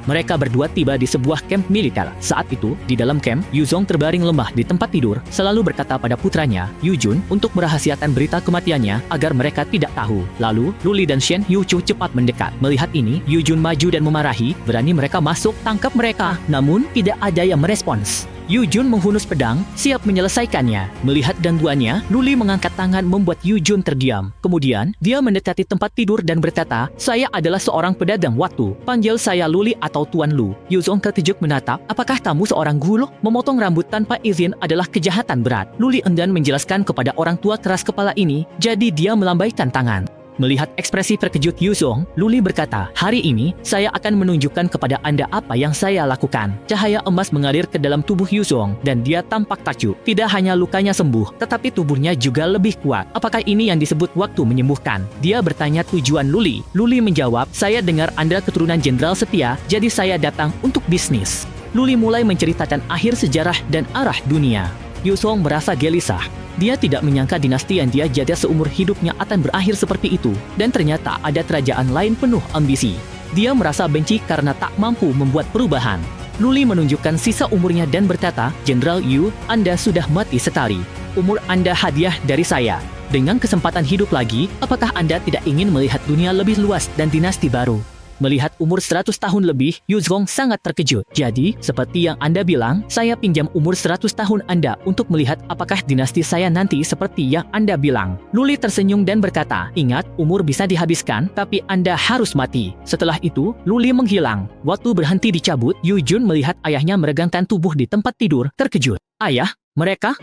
Mereka berdua tiba di sebuah kamp militer. Saat itu, di dalam kamp, Yuzhong terbaring lemah di tempat tidur, selalu berkata pada putranya, Yujun, untuk merahasiakan berita kematiannya agar mereka tidak tahu. Lalu, Luli dan Shen Yuchu cepat mendekat. Melihat ini, Yujun maju dan memarahi, berani mereka masuk, tangkap mereka. Namun, tidak ada yang merespons. Yujun menghunus pedang, siap menyelesaikannya. Melihat gangguannya, Luli mengangkat tangan membuat Yujun terdiam. Kemudian, dia mendekati tempat tidur dan berkata, saya adalah seorang pedagang waktu. Panggil saya Luli atau Tuan Lu. Yuzhong terkejut menatap, apakah kamu seorang guru? Memotong rambut tanpa izin adalah kejahatan berat. Luli enggan menjelaskan kepada orang tua keras kepala ini, jadi dia melambaikan tangan. Melihat ekspresi terkejut Yuzhong, Luli berkata, hari ini, saya akan menunjukkan kepada Anda apa yang saya lakukan. Cahaya emas mengalir ke dalam tubuh Yuzhong, dan dia tampak takjub. Tidak hanya lukanya sembuh, tetapi tubuhnya juga lebih kuat. Apakah ini yang disebut waktu menyembuhkan? Dia bertanya tujuan Luli. Luli menjawab, saya dengar Anda keturunan jenderal setia, jadi saya datang untuk bisnis. Luli mulai menceritakan akhir sejarah dan arah dunia. Yuzhong merasa gelisah. Dia tidak menyangka dinasti yang dia jaga seumur hidupnya akan berakhir seperti itu, dan ternyata ada kerajaan lain penuh ambisi. Dia merasa benci karena tak mampu membuat perubahan. Luli menunjukkan sisa umurnya dan berkata, "Jenderal Yu, Anda sudah mati sekali. Umur Anda hadiah dari saya. Dengan kesempatan hidup lagi, apakah Anda tidak ingin melihat dunia lebih luas dan dinasti baru?" Melihat umur 100 tahun lebih, Yuzhong sangat terkejut. "Jadi, seperti yang Anda bilang, saya pinjam umur 100 tahun Anda untuk melihat apakah dinasti saya nanti seperti yang Anda bilang." Luli tersenyum dan berkata, "Ingat, umur bisa dihabiskan, tapi Anda harus mati." Setelah itu, Luli menghilang. Waktu berhenti dicabut, Yu Jun melihat ayahnya meregangkan tubuh di tempat tidur, terkejut. "Ayah, mereka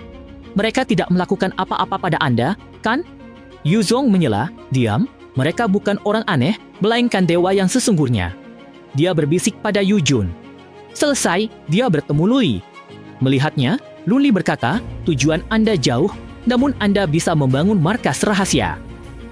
tidak melakukan apa-apa pada Anda, kan?" Yuzhong menyela, "Diam. Mereka bukan orang aneh, melainkan dewa yang sesungguhnya." Dia berbisik pada Yu Jun. Selesai, dia bertemu Luli. Melihatnya, Luli berkata, "Tujuan Anda jauh, namun Anda bisa membangun markas rahasia.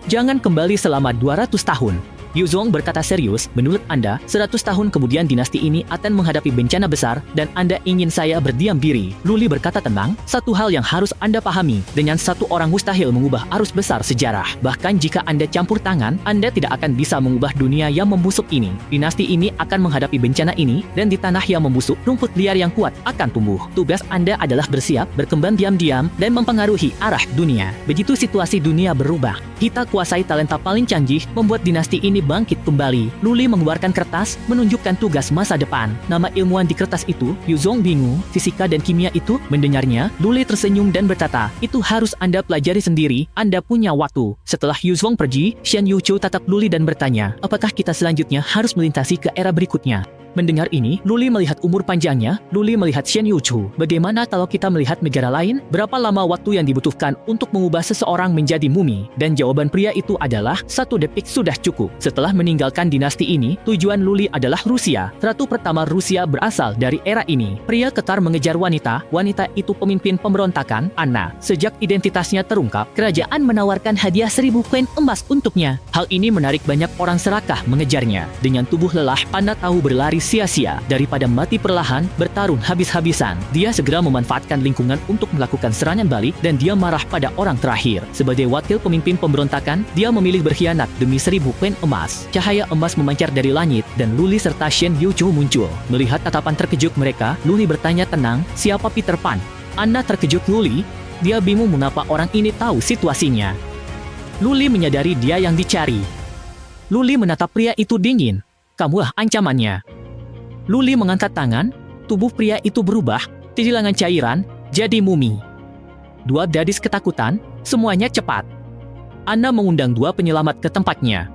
Jangan kembali selama 200 tahun." Yuzhong berkata serius, "Menurut Anda, 100 tahun kemudian dinasti ini akan menghadapi bencana besar, dan Anda ingin saya berdiam diri?" Luli berkata tenang, "Satu hal yang harus Anda pahami, dengan satu orang mustahil mengubah arus besar sejarah. Bahkan jika Anda campur tangan, Anda tidak akan bisa mengubah dunia yang membusuk ini. Dinasti ini akan menghadapi bencana ini, dan di tanah yang membusuk, rumput liar yang kuat akan tumbuh. Tugas Anda adalah bersiap, berkembang diam-diam, dan mempengaruhi arah dunia. Begitu situasi dunia berubah, kita kuasai talenta paling canggih, membuat dinasti ini bangkit kembali." Luli mengeluarkan kertas, menunjukkan tugas masa depan. Nama ilmuwan di kertas itu, Yuzhong bingung, fisika dan kimia itu. Mendengarnya, Luli tersenyum dan berkata, "Itu harus Anda pelajari sendiri, Anda punya waktu." Setelah Yuzhong pergi, Shen Yuqiu tatap Luli dan bertanya, "Apakah kita selanjutnya harus melintasi ke era berikutnya?" Mendengar ini, Luli melihat umur panjangnya. Luli melihat Shen Yuqiu. "Bagaimana kalau kita melihat negara lain? Berapa lama waktu yang dibutuhkan untuk mengubah seseorang menjadi mumi?" Dan jawaban pria itu adalah, 1 detik sudah cukup. Setelah meninggalkan dinasti ini, tujuan Luli adalah Rusia. Ratu pertama Rusia berasal dari era ini. Pria kekar mengejar wanita. Wanita itu pemimpin pemberontakan, Anna. Sejak identitasnya terungkap, kerajaan menawarkan hadiah 1000 koin emas untuknya. Hal ini menarik banyak orang serakah mengejarnya. Dengan tubuh lelah, Anna tahu berlari sia-sia. Daripada mati perlahan, bertarung habis-habisan, dia segera memanfaatkan lingkungan untuk melakukan serangan balik, dan dia marah pada orang terakhir. Sebagai wakil pemimpin pemberontakan, dia memilih berkhianat demi 1000 koin emas. Cahaya emas memancar dari langit, dan Luli serta Shen Yuqiu muncul. Melihat tatapan terkejut mereka, Luli bertanya tenang, "Siapa Peter Pan?" Anna terkejut Luli. Dia bingung mengapa orang ini tahu situasinya. Luli menyadari dia yang dicari. Luli menatap pria itu dingin. "Kamulah ancamannya." Luli mengangkat tangan, tubuh pria itu berubah, kehilangan cairan, jadi mumi. Dua gadis ketakutan, semuanya cepat. Anna mengundang 2 penyelamat ke tempatnya.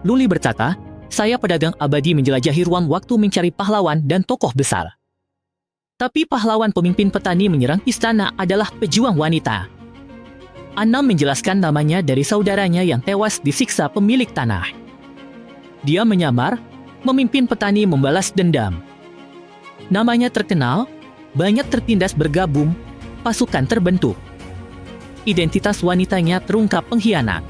Luli berkata, "Saya pedagang abadi menjelajahi ruang waktu mencari pahlawan dan tokoh besar. Tapi pahlawan pemimpin petani menyerang istana adalah pejuang wanita." Anna menjelaskan namanya dari saudaranya yang tewas disiksa pemilik tanah. Dia menyamar, memimpin petani membalas dendam. Namanya terkenal, banyak tertindas bergabung, pasukan terbentuk. Identitas wanitanya terungkap pengkhianat.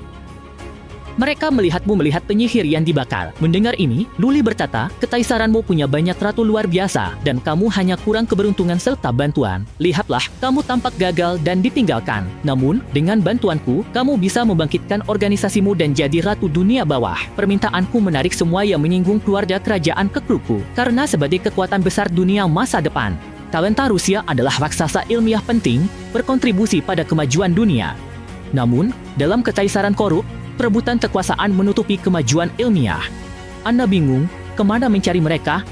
Mereka melihatmu melihat penyihir yang dibakar. Mendengar ini, Luli berkata, "Ketaisaranmu punya banyak ratu luar biasa, dan kamu hanya kurang keberuntungan serta bantuan. Lihatlah, kamu tampak gagal dan ditinggalkan. Namun, dengan bantuanku, kamu bisa membangkitkan organisasimu dan jadi ratu dunia bawah. Permintaanku menarik semua yang menyinggung keluarga kerajaan ke klubku, karena sebagai kekuatan besar dunia masa depan. Talenta Rusia adalah raksasa ilmiah penting, berkontribusi pada kemajuan dunia. Namun, dalam ketaisaran korup, perebutan kekuasaan menutupi kemajuan ilmiah." Anna bingung, kemana mencari mereka?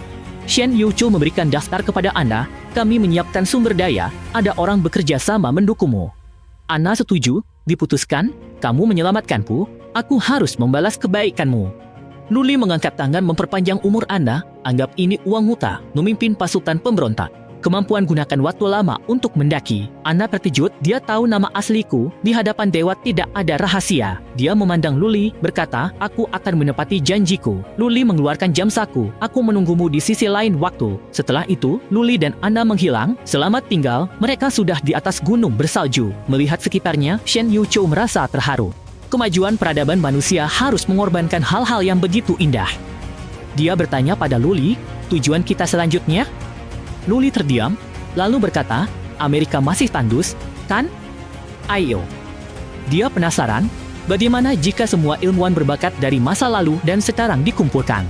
Shen Yuqiu memberikan daftar kepada Anna, "Kami menyiapkan sumber daya, ada orang bekerja sama mendukungmu." Anna setuju, diputuskan, "Kamu menyelamatkanku, aku harus membalas kebaikanmu." Luli mengangkat tangan memperpanjang umur Anna, "Anggap ini uang muta, memimpin pasukan pemberontak. Kemampuan gunakan waktu lama untuk mendaki." Anna terkejut, dia tahu nama asliku, di hadapan dewa tidak ada rahasia. Dia memandang Luli, berkata, "Aku akan menepati janjiku." Luli mengeluarkan jam saku, "Aku menunggumu di sisi lain waktu." Setelah itu, Luli dan Anna menghilang. Selamat tinggal, mereka sudah di atas gunung bersalju. Melihat sekitarnya, Shen Yuqiu merasa terharu. Kemajuan peradaban manusia harus mengorbankan hal-hal yang begitu indah. Dia bertanya pada Luli, "Tujuan kita selanjutnya?" Luli terdiam, lalu berkata, Amerika masih tandus, kan? Ayo. Dia penasaran, bagaimana jika semua ilmuwan berbakat dari masa lalu dan sekarang dikumpulkan?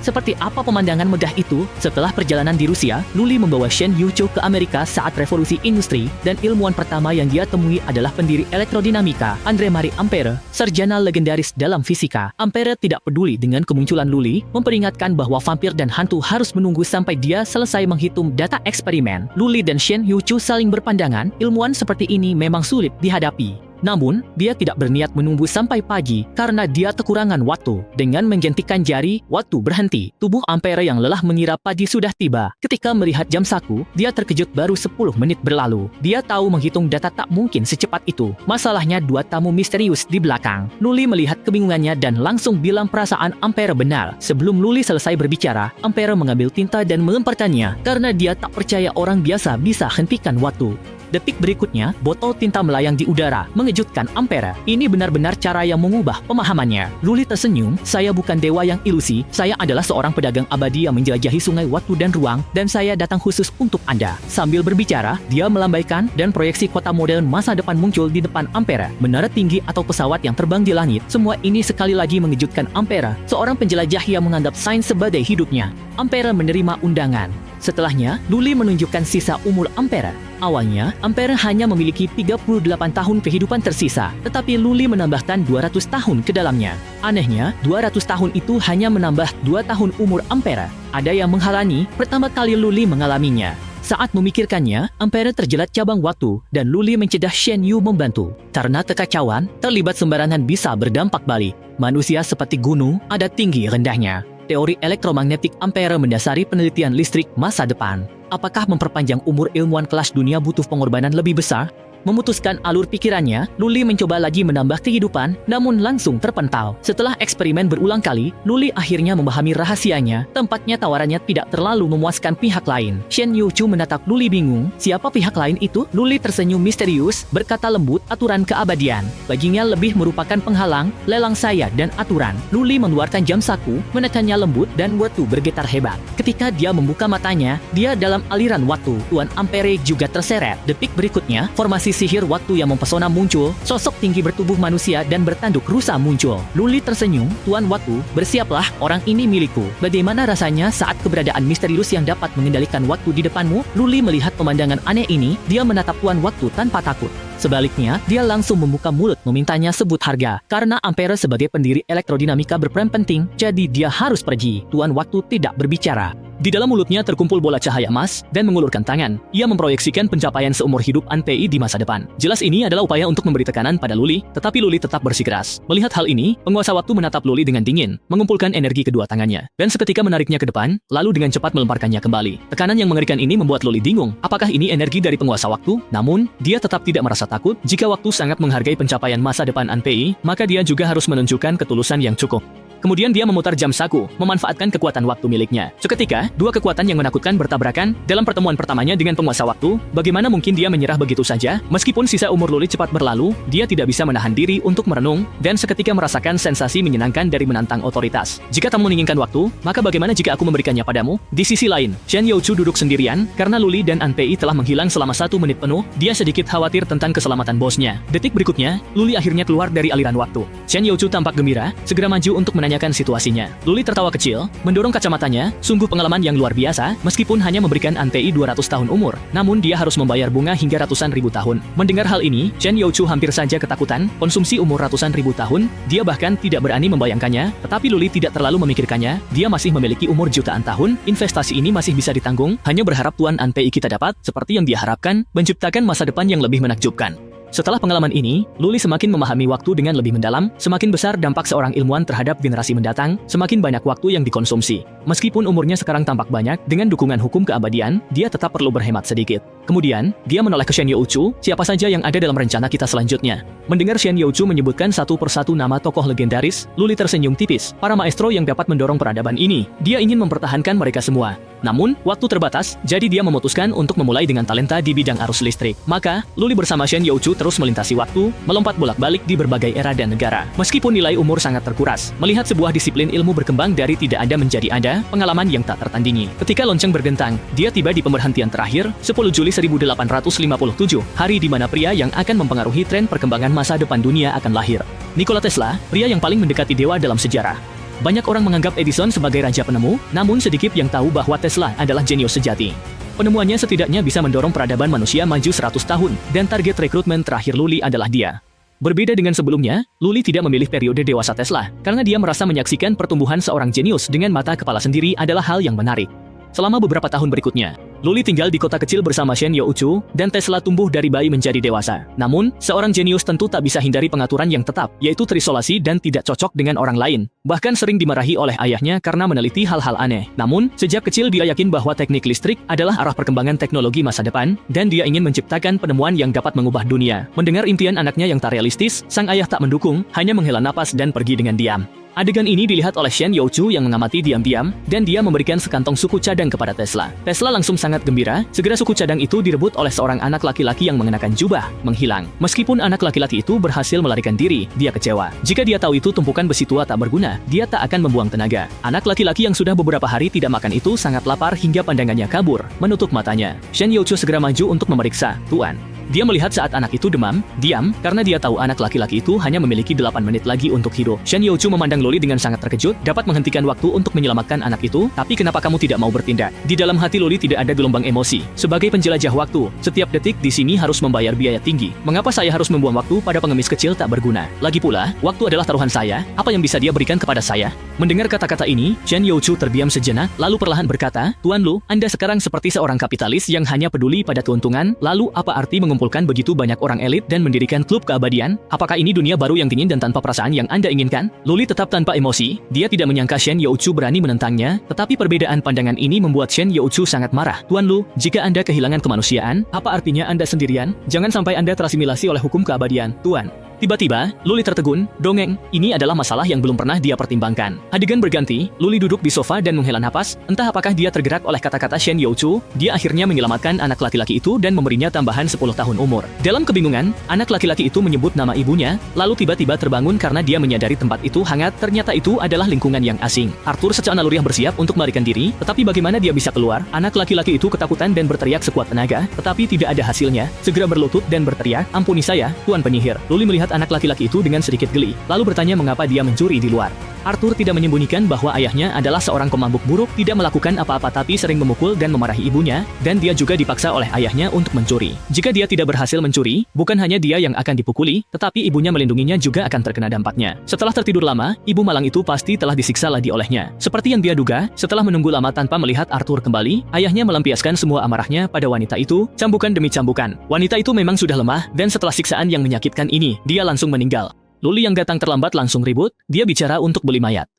Seperti apa pemandangan megah itu? Setelah perjalanan di Rusia, Luli membawa Shen Yuqiu ke Amerika saat revolusi industri, dan ilmuwan pertama yang dia temui adalah pendiri elektrodinamika, André-Marie Ampère, sarjana legendaris dalam fisika. Ampère tidak peduli dengan kemunculan Luli, memperingatkan bahwa vampir dan hantu harus menunggu sampai dia selesai menghitung data eksperimen. Luli dan Shen Yuqiu saling berpandangan, ilmuwan seperti ini memang sulit dihadapi. Namun, dia tidak berniat menunggu sampai pagi karena dia kekurangan waktu. Dengan menggentikan jari, waktu berhenti. Tubuh Ampère yang lelah mengira pagi sudah tiba. Ketika melihat jam saku, dia terkejut baru 10 menit berlalu. Dia tahu menghitung data tak mungkin secepat itu. Masalahnya dua tamu misterius di belakang. Luli melihat kebingungannya dan langsung bilang perasaan Ampère benar. Sebelum Luli selesai berbicara, Ampère mengambil tinta dan melemparkannya karena dia tak percaya orang biasa bisa hentikan waktu. Detik berikutnya, botol tinta melayang di udara, mengejutkan Ampère. Ini benar-benar cara yang mengubah pemahamannya. Luli tersenyum, saya bukan dewa yang ilusi, saya adalah seorang pedagang abadi yang menjelajahi sungai waktu dan ruang, dan saya datang khusus untuk Anda. Sambil berbicara, dia melambaikan, dan proyeksi kota modern masa depan muncul di depan Ampère. Menara tinggi atau pesawat yang terbang di langit, semua ini sekali lagi mengejutkan Ampère, seorang penjelajah yang menganggap sains sebagai hidupnya. Ampère menerima undangan. Setelahnya, Luli menunjukkan sisa umur Ampère. Awalnya, Ampère hanya memiliki 38 tahun kehidupan tersisa, tetapi Luli menambahkan 200 tahun ke dalamnya. Anehnya, 200 tahun itu hanya menambah 2 tahun umur Ampère. Ada yang menghalangi, pertama kali Luli mengalaminya. Saat memikirkannya, Ampère terjelat cabang waktu, dan Luli mencegah Shen Yu membantu. Karena kekacauan, terlibat sembarangan bisa berdampak balik. Manusia seperti gunung, ada tinggi rendahnya. Teori elektromagnetik Ampère mendasari penelitian listrik masa depan. Apakah memperpanjang umur ilmuwan kelas dunia butuh pengorbanan lebih besar? Memutuskan alur pikirannya, Luli mencoba lagi menambah kehidupan, namun langsung terpental. Setelah eksperimen berulang kali, Luli akhirnya memahami rahasianya. Tampaknya tawarannya tidak terlalu memuaskan pihak lain. Shen Yuqiu menatap Luli bingung. Siapa pihak lain itu? Luli tersenyum misterius, berkata lembut, aturan keabadian. Baginya lebih merupakan penghalang, lelang saya dan aturan. Luli mengeluarkan jam saku, menekannya lembut dan waktu bergetar hebat. Ketika dia membuka matanya, dia dalam aliran waktu. Tuan Ampère juga terseret. Detik berikutnya, formasi sihir waktu yang mempesona muncul, sosok tinggi bertubuh manusia dan bertanduk rusa muncul. Luli tersenyum, Tuan Waktu, bersiaplah, orang ini milikku. Bagaimana rasanya saat keberadaan misterius yang dapat mengendalikan waktu di depanmu? Luli melihat pemandangan aneh ini, dia menatap Tuan Waktu tanpa takut. Sebaliknya, dia langsung membuka mulut memintanya sebut harga. Karena Ampère sebagai pendiri elektrodinamika berperan penting, jadi dia harus pergi. Tuan Waktu tidak berbicara. Di dalam mulutnya terkumpul bola cahaya emas, dan mengulurkan tangan. Ia memproyeksikan pencapaian seumur hidup Anpei di masa depan. Jelas ini adalah upaya untuk memberi tekanan pada Luli, tetapi Luli tetap bersikeras. Melihat hal ini, penguasa waktu menatap Luli dengan dingin, mengumpulkan energi kedua tangannya, dan seketika menariknya ke depan, lalu dengan cepat melemparkannya kembali. Tekanan yang mengerikan ini membuat Luli bingung, apakah ini energi dari penguasa waktu? Namun, dia tetap tidak merasa takut. Jika waktu sangat menghargai pencapaian masa depan Anpei, maka dia juga harus menunjukkan ketulusan yang cukup. Kemudian dia memutar jam saku, memanfaatkan kekuatan waktu miliknya. Seketika, dua kekuatan yang menakutkan bertabrakan. Dalam pertemuan pertamanya dengan penguasa waktu, bagaimana mungkin dia menyerah begitu saja? Meskipun sisa umur Luli cepat berlalu, dia tidak bisa menahan diri untuk merenung, dan seketika merasakan sensasi menyenangkan dari menantang otoritas. Jika kamu menginginkan waktu, maka bagaimana jika aku memberikannya padamu? Di sisi lain, Shen Yuqiu duduk sendirian, karena Luli dan Anpei telah menghilang selama 1 menit penuh. Dia sedikit khawatir tentang keselamatan bosnya. Detik berikutnya, Luli akhirnya keluar dari aliran waktu. Shen Yuqiu tampak gembira, segera maju untuk menanyakan situasinya. Luli tertawa kecil, mendorong kacamatanya. Sungguh pengalaman yang luar biasa, meskipun hanya memberikan Anpei 200 tahun umur, namun dia harus membayar bunga hingga ratusan ribu tahun. Mendengar hal ini, Shen Yuqiu hampir saja ketakutan. Konsumsi umur ratusan ribu tahun, dia bahkan tidak berani membayangkannya, tetapi Luli tidak terlalu memikirkannya. Dia masih memiliki umur jutaan tahun, investasi ini masih bisa ditanggung, hanya berharap Tuan Anpei kita dapat, seperti yang dia harapkan, menciptakan masa depan yang lebih menakjubkan. Setelah pengalaman ini, Luli semakin memahami waktu dengan lebih mendalam. Semakin besar dampak seorang ilmuwan terhadap generasi mendatang, semakin banyak waktu yang dikonsumsi. Meskipun umurnya sekarang tampak banyak, dengan dukungan hukum keabadian, dia tetap perlu berhemat sedikit. Kemudian, dia menoleh ke Shen Yuqiu, siapa saja yang ada dalam rencana kita selanjutnya. Mendengar Shen Yuqiu menyebutkan satu persatu nama tokoh legendaris, Luli tersenyum tipis. Para maestro yang dapat mendorong peradaban ini, dia ingin mempertahankan mereka semua. Namun, waktu terbatas, jadi dia memutuskan untuk memulai dengan talenta di bidang arus listrik. Maka, Luli bersama Shen Yuqiu terus melintasi waktu, melompat bolak-balik di berbagai era dan negara. Meskipun nilai umur sangat terkuras, melihat sebuah disiplin ilmu berkembang dari tidak ada menjadi ada, pengalaman yang tak tertandingi. Ketika lonceng berdentang, dia tiba di pemberhentian terakhir, 10 Juli Januari 1857, hari di mana pria yang akan mempengaruhi tren perkembangan masa depan dunia akan lahir. Nikola Tesla, pria yang paling mendekati dewa dalam sejarah. Banyak orang menganggap Edison sebagai raja penemu, namun sedikit yang tahu bahwa Tesla adalah jenius sejati. Penemuannya setidaknya bisa mendorong peradaban manusia maju 100 tahun, dan target rekrutmen terakhir Lully adalah dia. Berbeda dengan sebelumnya, Lully tidak memilih periode dewasa Tesla, karena dia merasa menyaksikan pertumbuhan seorang jenius dengan mata kepala sendiri adalah hal yang menarik. Selama beberapa tahun berikutnya, Lully tinggal di kota kecil bersama Shen Youchu, dan Tesla tumbuh dari bayi menjadi dewasa. Namun, seorang jenius tentu tak bisa hindari pengaturan yang tetap, yaitu terisolasi dan tidak cocok dengan orang lain. Bahkan sering dimarahi oleh ayahnya karena meneliti hal-hal aneh. Namun, sejak kecil dia yakin bahwa teknik listrik adalah arah perkembangan teknologi masa depan, dan dia ingin menciptakan penemuan yang dapat mengubah dunia. Mendengar impian anaknya yang tak realistis, sang ayah tak mendukung, hanya menghela napas dan pergi dengan diam. Adegan ini dilihat oleh Shen Youchu yang mengamati diam-diam, dan dia memberikan sekantong suku cadang kepada Tesla. Tesla langsung sangat gembira, segera suku cadang itu direbut oleh seorang anak laki-laki yang mengenakan jubah, menghilang. Meskipun anak laki-laki itu berhasil melarikan diri, dia kecewa. Jika dia tahu itu tumpukan besi tua tak berguna, dia tak akan membuang tenaga. Anak laki-laki yang sudah beberapa hari tidak makan itu sangat lapar hingga pandangannya kabur, menutup matanya. Shen Youchu segera maju untuk memeriksa, "Tuan." Dia melihat saat anak itu demam, diam, karena dia tahu anak laki-laki itu hanya memiliki 8 menit lagi untuk hidup. Shen Youchu memandang Lully dengan sangat terkejut, dapat menghentikan waktu untuk menyelamatkan anak itu, tapi kenapa kamu tidak mau bertindak? Di dalam hati Lully tidak ada gelombang emosi. Sebagai penjelajah waktu, setiap detik di sini harus membayar biaya tinggi. Mengapa saya harus membuang waktu pada pengemis kecil tak berguna? Lagi pula, waktu adalah taruhan saya, apa yang bisa dia berikan kepada saya? Mendengar kata-kata ini, Shen Youchu terdiam sejenak, lalu perlahan berkata, "Tuan Lu, Anda sekarang seperti seorang kapitalis yang hanya peduli pada keuntungan, lalu apa arti mengumpulkan begitu banyak orang elit dan mendirikan klub keabadian? Apakah ini dunia baru yang dingin dan tanpa perasaan yang Anda inginkan?" Lully tetap tanpa emosi, dia tidak menyangka Shen Youchu berani menentangnya, tetapi perbedaan pandangan ini membuat Shen Youchu sangat marah. "Tuan Lu, jika Anda kehilangan kemanusiaan, apa artinya Anda sendirian? Jangan sampai Anda terasimilasi oleh hukum keabadian, Tuan." Tiba-tiba, Lully tertegun, dongeng, ini adalah masalah yang belum pernah dia pertimbangkan. Adegan berganti, Lully duduk di sofa dan menghela napas, entah apakah dia tergerak oleh kata-kata Shen Youchu, dia akhirnya menyelamatkan anak laki-laki itu dan memberinya tambahan 10 tahun umur. Dalam kebingungan, anak laki-laki itu menyebut nama ibunya, lalu tiba-tiba terbangun karena dia menyadari tempat itu hangat, ternyata itu adalah lingkungan yang asing. Arthur secara naluriah bersiap untuk melarikan diri, tetapi bagaimana dia bisa keluar? Anak laki-laki itu ketakutan dan berteriak sekuat tenaga, tetapi tidak ada hasilnya, segera berlutut dan berteriak, "Ampuni saya, Tuan penyihir." Lully melihat anak laki-laki itu dengan sedikit geli, lalu bertanya mengapa dia mencuri di luar. Arthur tidak menyembunyikan bahwa ayahnya adalah seorang pemabuk buruk, tidak melakukan apa-apa tapi sering memukul dan memarahi ibunya, dan dia juga dipaksa oleh ayahnya untuk mencuri. Jika dia tidak berhasil mencuri, bukan hanya dia yang akan dipukuli, tetapi ibunya melindunginya juga akan terkena dampaknya. Setelah tertidur lama, ibu malang itu pasti telah disiksa lagi olehnya. Seperti yang dia duga, setelah menunggu lama tanpa melihat Arthur kembali, ayahnya melampiaskan semua amarahnya pada wanita itu, cambukan demi cambukan. Wanita itu memang sudah lemah, dan setelah siksaan yang menyakitkan ini, dia langsung meninggal. Lully yang datang terlambat langsung ribut, dia bicara untuk beli mayat.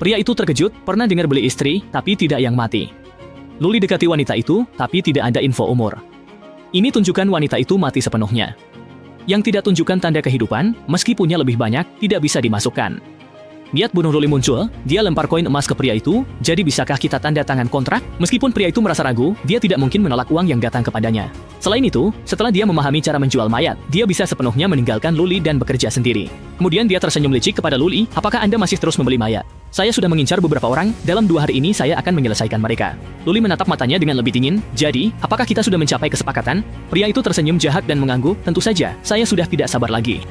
Pria itu terkejut, pernah dengar beli istri, tapi tidak yang mati. Lully dekati wanita itu, tapi tidak ada info umur. Ini tunjukkan wanita itu mati sepenuhnya. Yang tidak tunjukkan tanda kehidupan, meski punya lebih banyak, tidak bisa dimasukkan. Niat bunuh Lully muncul, dia lempar koin emas ke pria itu, jadi bisakah kita tanda tangan kontrak? Meskipun pria itu merasa ragu, dia tidak mungkin menolak uang yang datang kepadanya. Selain itu, setelah dia memahami cara menjual mayat, dia bisa sepenuhnya meninggalkan Lully dan bekerja sendiri. Kemudian dia tersenyum licik kepada Lully, "Apakah Anda masih terus membeli mayat? Saya sudah mengincar beberapa orang, dalam 2 hari ini saya akan menyelesaikan mereka." Lully menatap matanya dengan lebih dingin, "Jadi, apakah kita sudah mencapai kesepakatan?" Pria itu tersenyum jahat dan mengangguk, "Tentu saja, saya sudah tidak sabar lagi."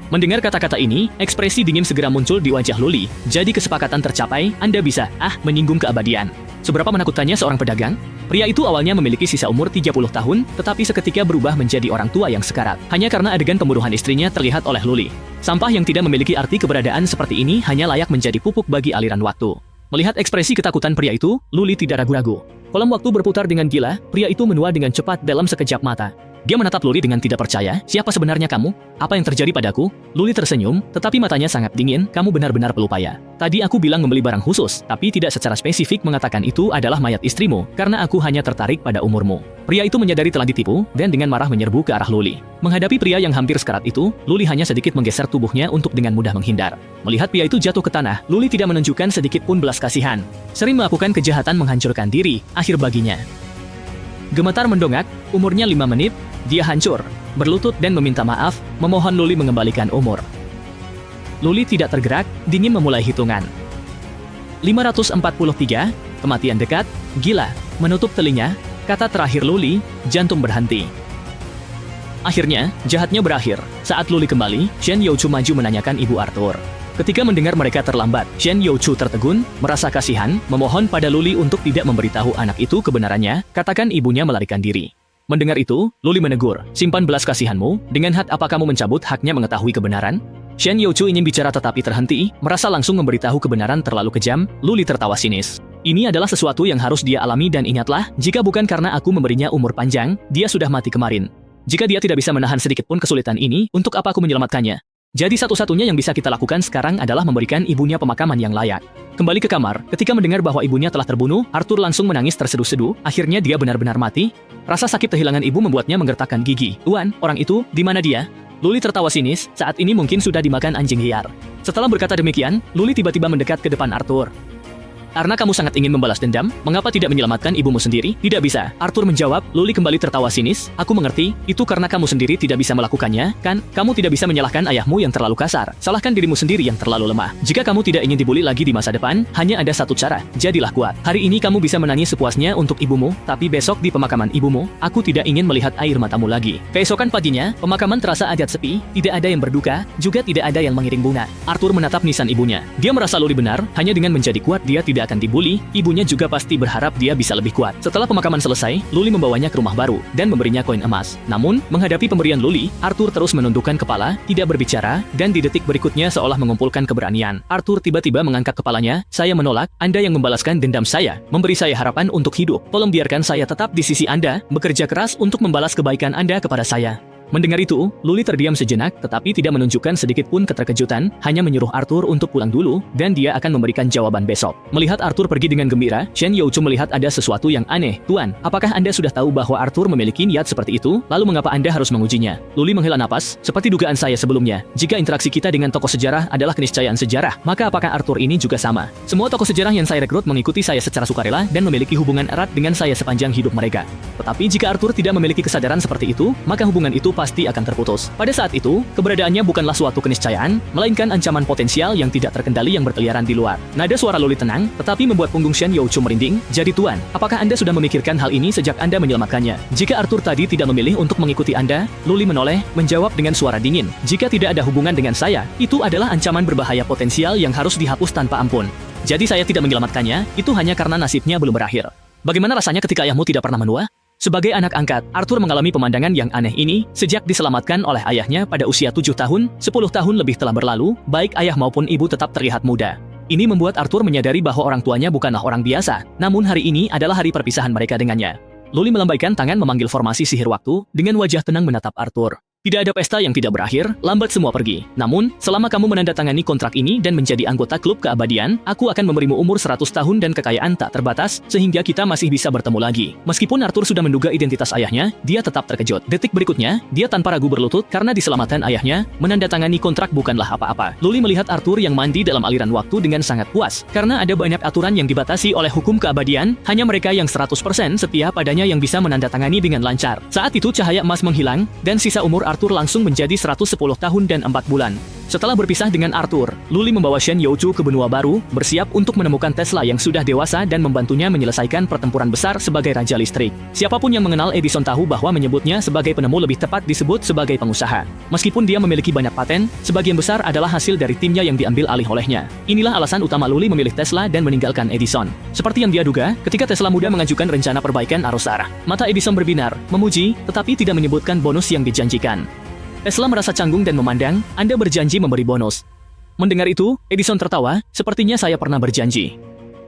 Mendengar kata-kata ini, ekspresi dingin segera muncul di wajah Lully. "Jadi kesepakatan tercapai, Anda bisa, menyinggung keabadian." Seberapa menakutkannya seorang pedagang? Pria itu awalnya memiliki sisa umur 30 tahun, tetapi seketika berubah menjadi orang tua yang sekarat. Hanya karena adegan pembunuhan istrinya terlihat oleh Lully. Sampah yang tidak memiliki arti keberadaan seperti ini hanya layak menjadi pupuk bagi aliran waktu. Melihat ekspresi ketakutan pria itu, Lully tidak ragu-ragu. Kolam waktu berputar dengan gila, pria itu menua dengan cepat dalam sekejap mata. Dia menatap Lully dengan tidak percaya, "Siapa sebenarnya kamu? Apa yang terjadi padaku?" Lully tersenyum, tetapi matanya sangat dingin, "Kamu benar-benar pelupaya. Tadi aku bilang membeli barang khusus, tapi tidak secara spesifik mengatakan itu adalah mayat istrimu, karena aku hanya tertarik pada umurmu." Pria itu menyadari telah ditipu, dan dengan marah menyerbu ke arah Lully. Menghadapi pria yang hampir sekarat itu, Lully hanya sedikit menggeser tubuhnya untuk dengan mudah menghindar. Melihat pria itu jatuh ke tanah, Lully tidak menunjukkan sedikit pun belas kasihan. Sering melakukan kejahatan menghancurkan diri, akhir baginya. Gemetar mendongak, umurnya 5 menit, dia hancur, berlutut dan meminta maaf, memohon Lully mengembalikan umur. Lully tidak tergerak, dingin memulai hitungan. 543, kematian dekat, gila. Menutup telinga, kata terakhir Luli, jantung berhenti. Akhirnya, jahatnya berakhir. Saat Luli kembali, Shen Youchu maju menanyakan ibu Arthur. Ketika mendengar mereka terlambat, Shen Youchu tertegun, merasa kasihan, memohon pada Luli untuk tidak memberitahu anak itu kebenarannya, katakan ibunya melarikan diri. Mendengar itu, Luli menegur, simpan belas kasihanmu, dengan hak apa kamu mencabut haknya mengetahui kebenaran? Shen Youchu ingin bicara tetapi terhenti, merasa langsung memberitahu kebenaran terlalu kejam. Luli tertawa sinis. Ini adalah sesuatu yang harus dia alami dan ingatlah, jika bukan karena aku memberinya umur panjang, dia sudah mati kemarin. Jika dia tidak bisa menahan sedikit pun kesulitan ini, untuk apa aku menyelamatkannya? Jadi satu-satunya yang bisa kita lakukan sekarang adalah memberikan ibunya pemakaman yang layak. Kembali ke kamar, ketika mendengar bahwa ibunya telah terbunuh, Arthur langsung menangis terseduh-seduh, akhirnya dia benar-benar mati. Rasa sakit kehilangan ibu membuatnya menggertakkan gigi. Tuan, orang itu, di mana dia? Luli tertawa sinis, saat ini mungkin sudah dimakan anjing liar. Setelah berkata demikian, Luli tiba-tiba mendekat ke depan Arthur. Karena kamu sangat ingin membalas dendam, mengapa tidak menyelamatkan ibumu sendiri? Tidak bisa. Arthur menjawab, Luli kembali tertawa sinis. Aku mengerti, itu karena kamu sendiri tidak bisa melakukannya, kan? Kamu tidak bisa menyalahkan ayahmu yang terlalu kasar. Salahkan dirimu sendiri yang terlalu lemah. Jika kamu tidak ingin dibully lagi di masa depan, hanya ada satu cara. Jadilah kuat. Hari ini kamu bisa menangis sepuasnya untuk ibumu, tapi besok di pemakaman ibumu, aku tidak ingin melihat air matamu lagi. Keesokan paginya, pemakaman terasa agak sepi, tidak ada yang berduka, juga tidak ada yang mengiring bunga. Arthur menatap nisan ibunya. Dia merasa Luli benar, hanya dengan menjadi kuat dia tidak akan dibully, ibunya juga pasti berharap dia bisa lebih kuat. Setelah pemakaman selesai, Luli membawanya ke rumah baru, dan memberinya koin emas. Namun, menghadapi pemberian Luli, Arthur terus menundukkan kepala, tidak berbicara, dan di detik berikutnya seolah mengumpulkan keberanian. Arthur tiba-tiba mengangkat kepalanya, saya menolak, Anda yang membalaskan dendam saya, memberi saya harapan untuk hidup. Tolong biarkan saya tetap di sisi Anda, bekerja keras untuk membalas kebaikan Anda kepada saya. Mendengar itu, Luli terdiam sejenak tetapi tidak menunjukkan sedikit pun keterkejutan, hanya menyuruh Arthur untuk pulang dulu, dan dia akan memberikan jawaban besok. Melihat Arthur pergi dengan gembira, Shen Youchu melihat ada sesuatu yang aneh. Tuan, apakah Anda sudah tahu bahwa Arthur memiliki niat seperti itu? Lalu mengapa Anda harus mengujinya? Luli menghela napas, seperti dugaan saya sebelumnya. Jika interaksi kita dengan tokoh sejarah adalah keniscayaan sejarah, maka apakah Arthur ini juga sama? Semua tokoh sejarah yang saya rekrut mengikuti saya secara sukarela dan memiliki hubungan erat dengan saya sepanjang hidup mereka. Tetapi jika Arthur tidak memiliki kesadaran seperti itu, maka hubungan itu pasti akan terputus. Pada saat itu, keberadaannya bukanlah suatu keniscayaan, melainkan ancaman potensial yang tidak terkendali yang berkeliaran di luar. Nada suara Luli tenang, tetapi membuat punggung Shen Youchu merinding. Jadi Tuan, apakah Anda sudah memikirkan hal ini sejak Anda menyelamatkannya? Jika Arthur tadi tidak memilih untuk mengikuti Anda, Luli menoleh, menjawab dengan suara dingin. Jika tidak ada hubungan dengan saya, itu adalah ancaman berbahaya potensial yang harus dihapus tanpa ampun. Jadi saya tidak menyelamatkannya, itu hanya karena nasibnya belum berakhir. Bagaimana rasanya ketika ayahmu tidak pernah menua? Sebagai anak angkat, Arthur mengalami pemandangan yang aneh ini sejak diselamatkan oleh ayahnya pada usia 7 tahun, 10 tahun lebih telah berlalu, baik ayah maupun ibu tetap terlihat muda. Ini membuat Arthur menyadari bahwa orang tuanya bukanlah orang biasa, namun hari ini adalah hari perpisahan mereka dengannya. Luli melambaikan tangan memanggil formasi sihir waktu, dengan wajah tenang menatap Arthur. Tidak ada pesta yang tidak berakhir, lambat semua pergi. Namun, selama kamu menandatangani kontrak ini dan menjadi anggota klub keabadian, aku akan memberimu umur 100 tahun dan kekayaan tak terbatas, sehingga kita masih bisa bertemu lagi. Meskipun Arthur sudah menduga identitas ayahnya, dia tetap terkejut. Detik berikutnya, dia tanpa ragu berlutut karena diselamatkan ayahnya, menandatangani kontrak bukanlah apa-apa. Luli melihat Arthur yang mandi dalam aliran waktu dengan sangat puas, karena ada banyak aturan yang dibatasi oleh hukum keabadian, hanya mereka yang 100% setia padanya yang bisa menandatangani dengan lancar. Saat itu cahaya emas menghilang, dan sisa umur Arthur langsung menjadi 110 tahun dan 4 bulan. Setelah berpisah dengan Arthur, Luli membawa Shen Youchu ke benua baru, bersiap untuk menemukan Tesla yang sudah dewasa dan membantunya menyelesaikan pertempuran besar sebagai Raja Listrik. Siapapun yang mengenal Edison tahu bahwa menyebutnya sebagai penemu lebih tepat disebut sebagai pengusaha. Meskipun dia memiliki banyak paten, sebagian besar adalah hasil dari timnya yang diambil alih olehnya. Inilah alasan utama Luli memilih Tesla dan meninggalkan Edison. Seperti yang dia duga, ketika Tesla muda mengajukan rencana perbaikan arus arah, mata Edison berbinar, memuji, tetapi tidak menyebutkan bonus yang dijanjikan. Tesla merasa canggung dan memandang, Anda berjanji memberi bonus. Mendengar itu, Edison tertawa, sepertinya saya pernah berjanji.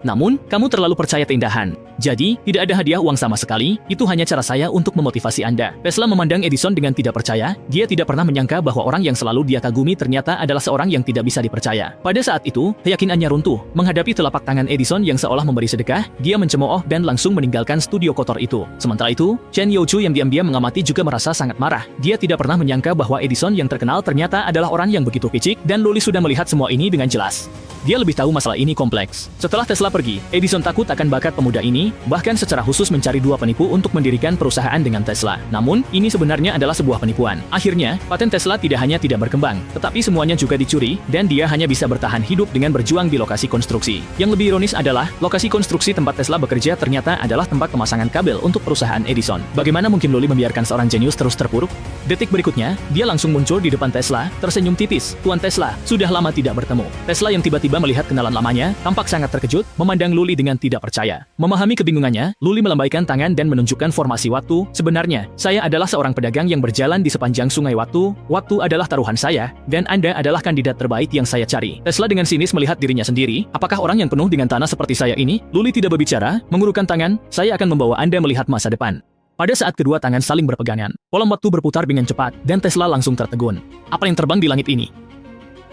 Namun, kamu terlalu percaya keindahan. Jadi, tidak ada hadiah uang sama sekali, itu hanya cara saya untuk memotivasi Anda. Tesla memandang Edison dengan tidak percaya, dia tidak pernah menyangka bahwa orang yang selalu dia kagumi ternyata adalah seorang yang tidak bisa dipercaya. Pada saat itu, keyakinannya runtuh, menghadapi telapak tangan Edison yang seolah memberi sedekah, dia mencemooh dan langsung meninggalkan studio kotor itu. Sementara itu, Shen Youchu yang diam-diam mengamati juga merasa sangat marah. Dia tidak pernah menyangka bahwa Edison yang terkenal ternyata adalah orang yang begitu picik, dan Luli sudah melihat semua ini dengan jelas. dia lebih tahu masalah ini kompleks. Setelah Tesla pergi, Edison takut akan bakat pemuda ini, bahkan secara khusus mencari dua penipu untuk mendirikan perusahaan dengan Tesla. Namun, ini sebenarnya adalah sebuah penipuan. Akhirnya, paten Tesla tidak hanya tidak berkembang, tetapi semuanya juga dicuri, dan dia hanya bisa bertahan hidup dengan berjuang di lokasi konstruksi. Yang lebih ironis adalah, lokasi konstruksi tempat Tesla bekerja ternyata adalah tempat pemasangan kabel untuk perusahaan Edison. Bagaimana mungkin Luli membiarkan seorang jenius terus terpuruk? Detik berikutnya, dia langsung muncul di depan Tesla, tersenyum tipis. Tuan Tesla, sudah lama tidak bertemu. Tesla yang tiba-tiba melihat kenalan lamanya, tampak sangat terkejut, memandang Luli dengan tidak percaya. Memahami kebingungannya, Luli melambaikan tangan dan menunjukkan formasi waktu. Sebenarnya, saya adalah seorang pedagang yang berjalan di sepanjang sungai waktu. Waktu adalah taruhan saya, dan Anda adalah kandidat terbaik yang saya cari. Tesla dengan sinis melihat dirinya sendiri. Apakah orang yang penuh dengan tanah seperti saya ini? Luli tidak berbicara, mengulurkan tangan. Saya akan membawa Anda melihat masa depan. Pada saat kedua tangan saling berpegangan, kolom waktu berputar dengan cepat, dan Tesla langsung tertegun. Apa yang terbang di langit ini?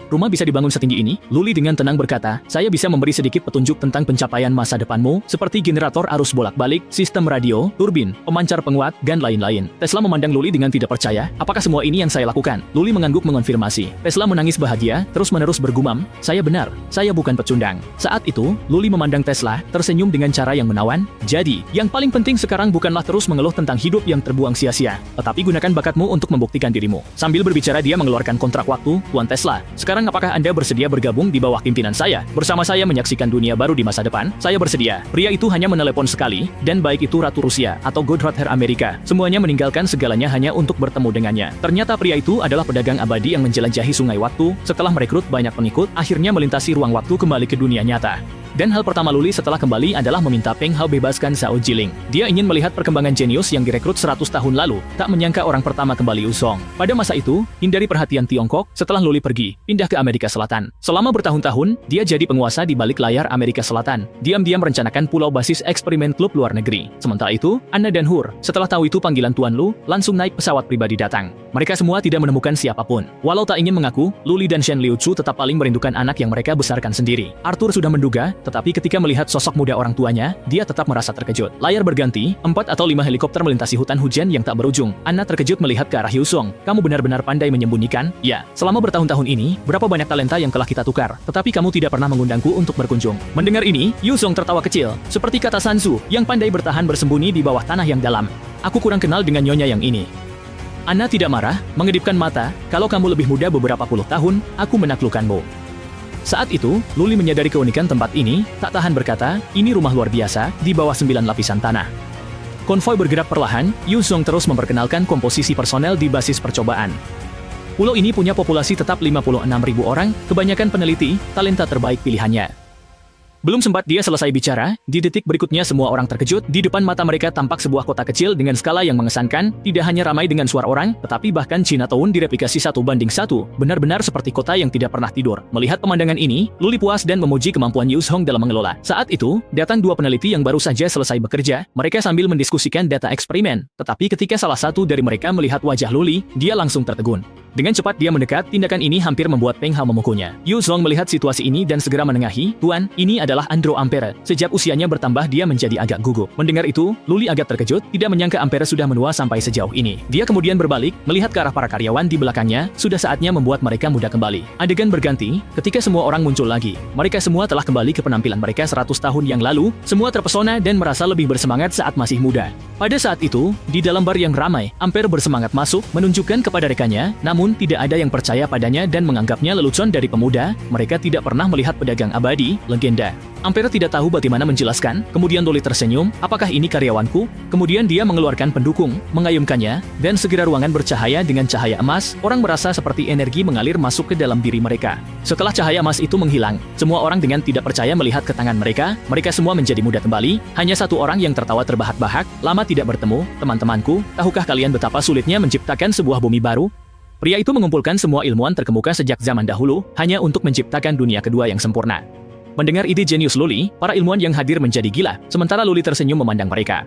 Rumah bisa dibangun setinggi ini? Luli dengan tenang berkata, saya bisa memberi sedikit petunjuk tentang pencapaian masa depanmu, seperti generator arus bolak-balik, sistem radio, turbin, pemancar penguat, dan lain-lain. Tesla memandang Luli dengan tidak percaya, apakah semua ini yang saya lakukan? Luli mengangguk mengonfirmasi. Tesla menangis bahagia, terus-menerus bergumam, saya benar, saya bukan pecundang. Saat itu, Luli memandang Tesla, tersenyum dengan cara yang menawan. Jadi, yang paling penting sekarang bukanlah terus mengeluh tentang hidup yang terbuang sia-sia, tetapi gunakan bakatmu untuk membuktikan dirimu. Sambil berbicara dia mengeluarkan kontrak waktu, Tuan Tesla. Sekarang apakah Anda bersedia bergabung di bawah pimpinan saya? Bersama saya menyaksikan dunia baru di masa depan? Saya bersedia. Pria itu hanya menelepon sekali, dan baik itu Ratu Rusia atau Godfather Amerika, semuanya meninggalkan segalanya hanya untuk bertemu dengannya. Ternyata pria itu adalah pedagang abadi yang menjelajahi sungai waktu. Setelah merekrut banyak pengikut, akhirnya melintasi ruang waktu kembali ke dunia nyata. Dan hal pertama Luli setelah kembali adalah meminta Peng Hao bebaskan Zhao Jiling. Dia ingin melihat perkembangan jenius yang direkrut 100 tahun lalu. Tak menyangka orang pertama kembali Liu Song. Pada masa itu, hindari perhatian Tiongkok. Setelah Luli pergi, pindah ke Amerika Selatan. Selama bertahun-tahun, dia jadi penguasa di balik layar Amerika Selatan. Diam-diam merencanakan pulau basis eksperimen klub luar negeri. Sementara itu, Anna dan Hur, setelah tahu itu panggilan Tuan Lu, langsung naik pesawat pribadi datang. Mereka semua tidak menemukan siapapun. Walau tak ingin mengaku, Luli dan Shen Liu Chu tetap paling merindukan anak yang mereka besarkan sendiri. Arthur sudah menduga, tetapi ketika melihat sosok muda orang tuanya, dia tetap merasa terkejut. Layar berganti, 4 atau 5 helikopter melintasi hutan hujan yang tak berujung. Anna terkejut melihat ke arah Yu Song. Kamu benar-benar pandai menyembunyikan? Ya, selama bertahun-tahun ini, berapa banyak talenta yang telah kita tukar, tetapi kamu tidak pernah mengundangku untuk berkunjung. Mendengar ini, Yu Song tertawa kecil, seperti kata Sanzu, yang pandai bertahan bersembunyi di bawah tanah yang dalam. Aku kurang kenal dengan nyonya yang ini. Anna tidak marah, mengedipkan mata, kalau kamu lebih muda beberapa puluh tahun, aku menaklukkanmu. Saat itu, Luli menyadari keunikan tempat ini, tak tahan berkata, ini rumah luar biasa, di bawah 9 lapisan tanah. Konvoi bergerak perlahan, Yu Song terus memperkenalkan komposisi personel di basis percobaan. Pulau ini punya populasi tetap 56.000 orang, kebanyakan peneliti, talenta terbaik pilihannya. Belum sempat dia selesai bicara, di detik berikutnya semua orang terkejut, di depan mata mereka tampak sebuah kota kecil dengan skala yang mengesankan, tidak hanya ramai dengan suara orang, tetapi bahkan Chinatown direplikasi 1:1, benar-benar seperti kota yang tidak pernah tidur. Melihat pemandangan ini, Luli puas dan memuji kemampuan Yu Song dalam mengelola. Saat itu, datang dua peneliti yang baru saja selesai bekerja, mereka sambil mendiskusikan data eksperimen, tetapi ketika salah satu dari mereka melihat wajah Luli, dia langsung tertegun. Dengan cepat dia mendekat, tindakan ini hampir membuat Peng Hao memukulnya. Yu Song melihat situasi ini dan segera menengahi, Tuan, ini adalah Andro Ampere. Sejak usianya bertambah dia menjadi agak gugup. Mendengar itu, Luli agak terkejut, tidak menyangka Ampere sudah menua sampai sejauh ini. Dia kemudian berbalik, melihat ke arah para karyawan di belakangnya, sudah saatnya membuat mereka muda kembali. Adegan berganti, ketika semua orang muncul lagi. Mereka semua telah kembali ke penampilan mereka 100 tahun yang lalu, semua terpesona dan merasa lebih bersemangat saat masih muda. Pada saat itu, di dalam bar yang ramai, Ampere bersemangat masuk, menunjukkan kepada rekannya, namun tidak ada yang percaya padanya dan menganggapnya lelucon dari pemuda. Mereka tidak pernah melihat pedagang abadi, legenda. Ampere tidak tahu bagaimana menjelaskan, kemudian Luli tersenyum, apakah ini karyawanku? Kemudian dia mengeluarkan pendukung, mengayunkannya, dan segera ruangan bercahaya dengan cahaya emas, orang merasa seperti energi mengalir masuk ke dalam diri mereka. Setelah cahaya emas itu menghilang, semua orang dengan tidak percaya melihat ke tangan mereka, mereka semua menjadi muda kembali, hanya satu orang yang tertawa terbahak-bahak, lama tidak bertemu, teman-temanku, tahukah kalian betapa sulitnya menciptakan sebuah bumi baru? Pria itu mengumpulkan semua ilmuwan terkemuka sejak zaman dahulu, hanya untuk menciptakan dunia kedua yang sempurna. Mendengar ide jenius Luli, para ilmuwan yang hadir menjadi gila, sementara Luli tersenyum memandang mereka.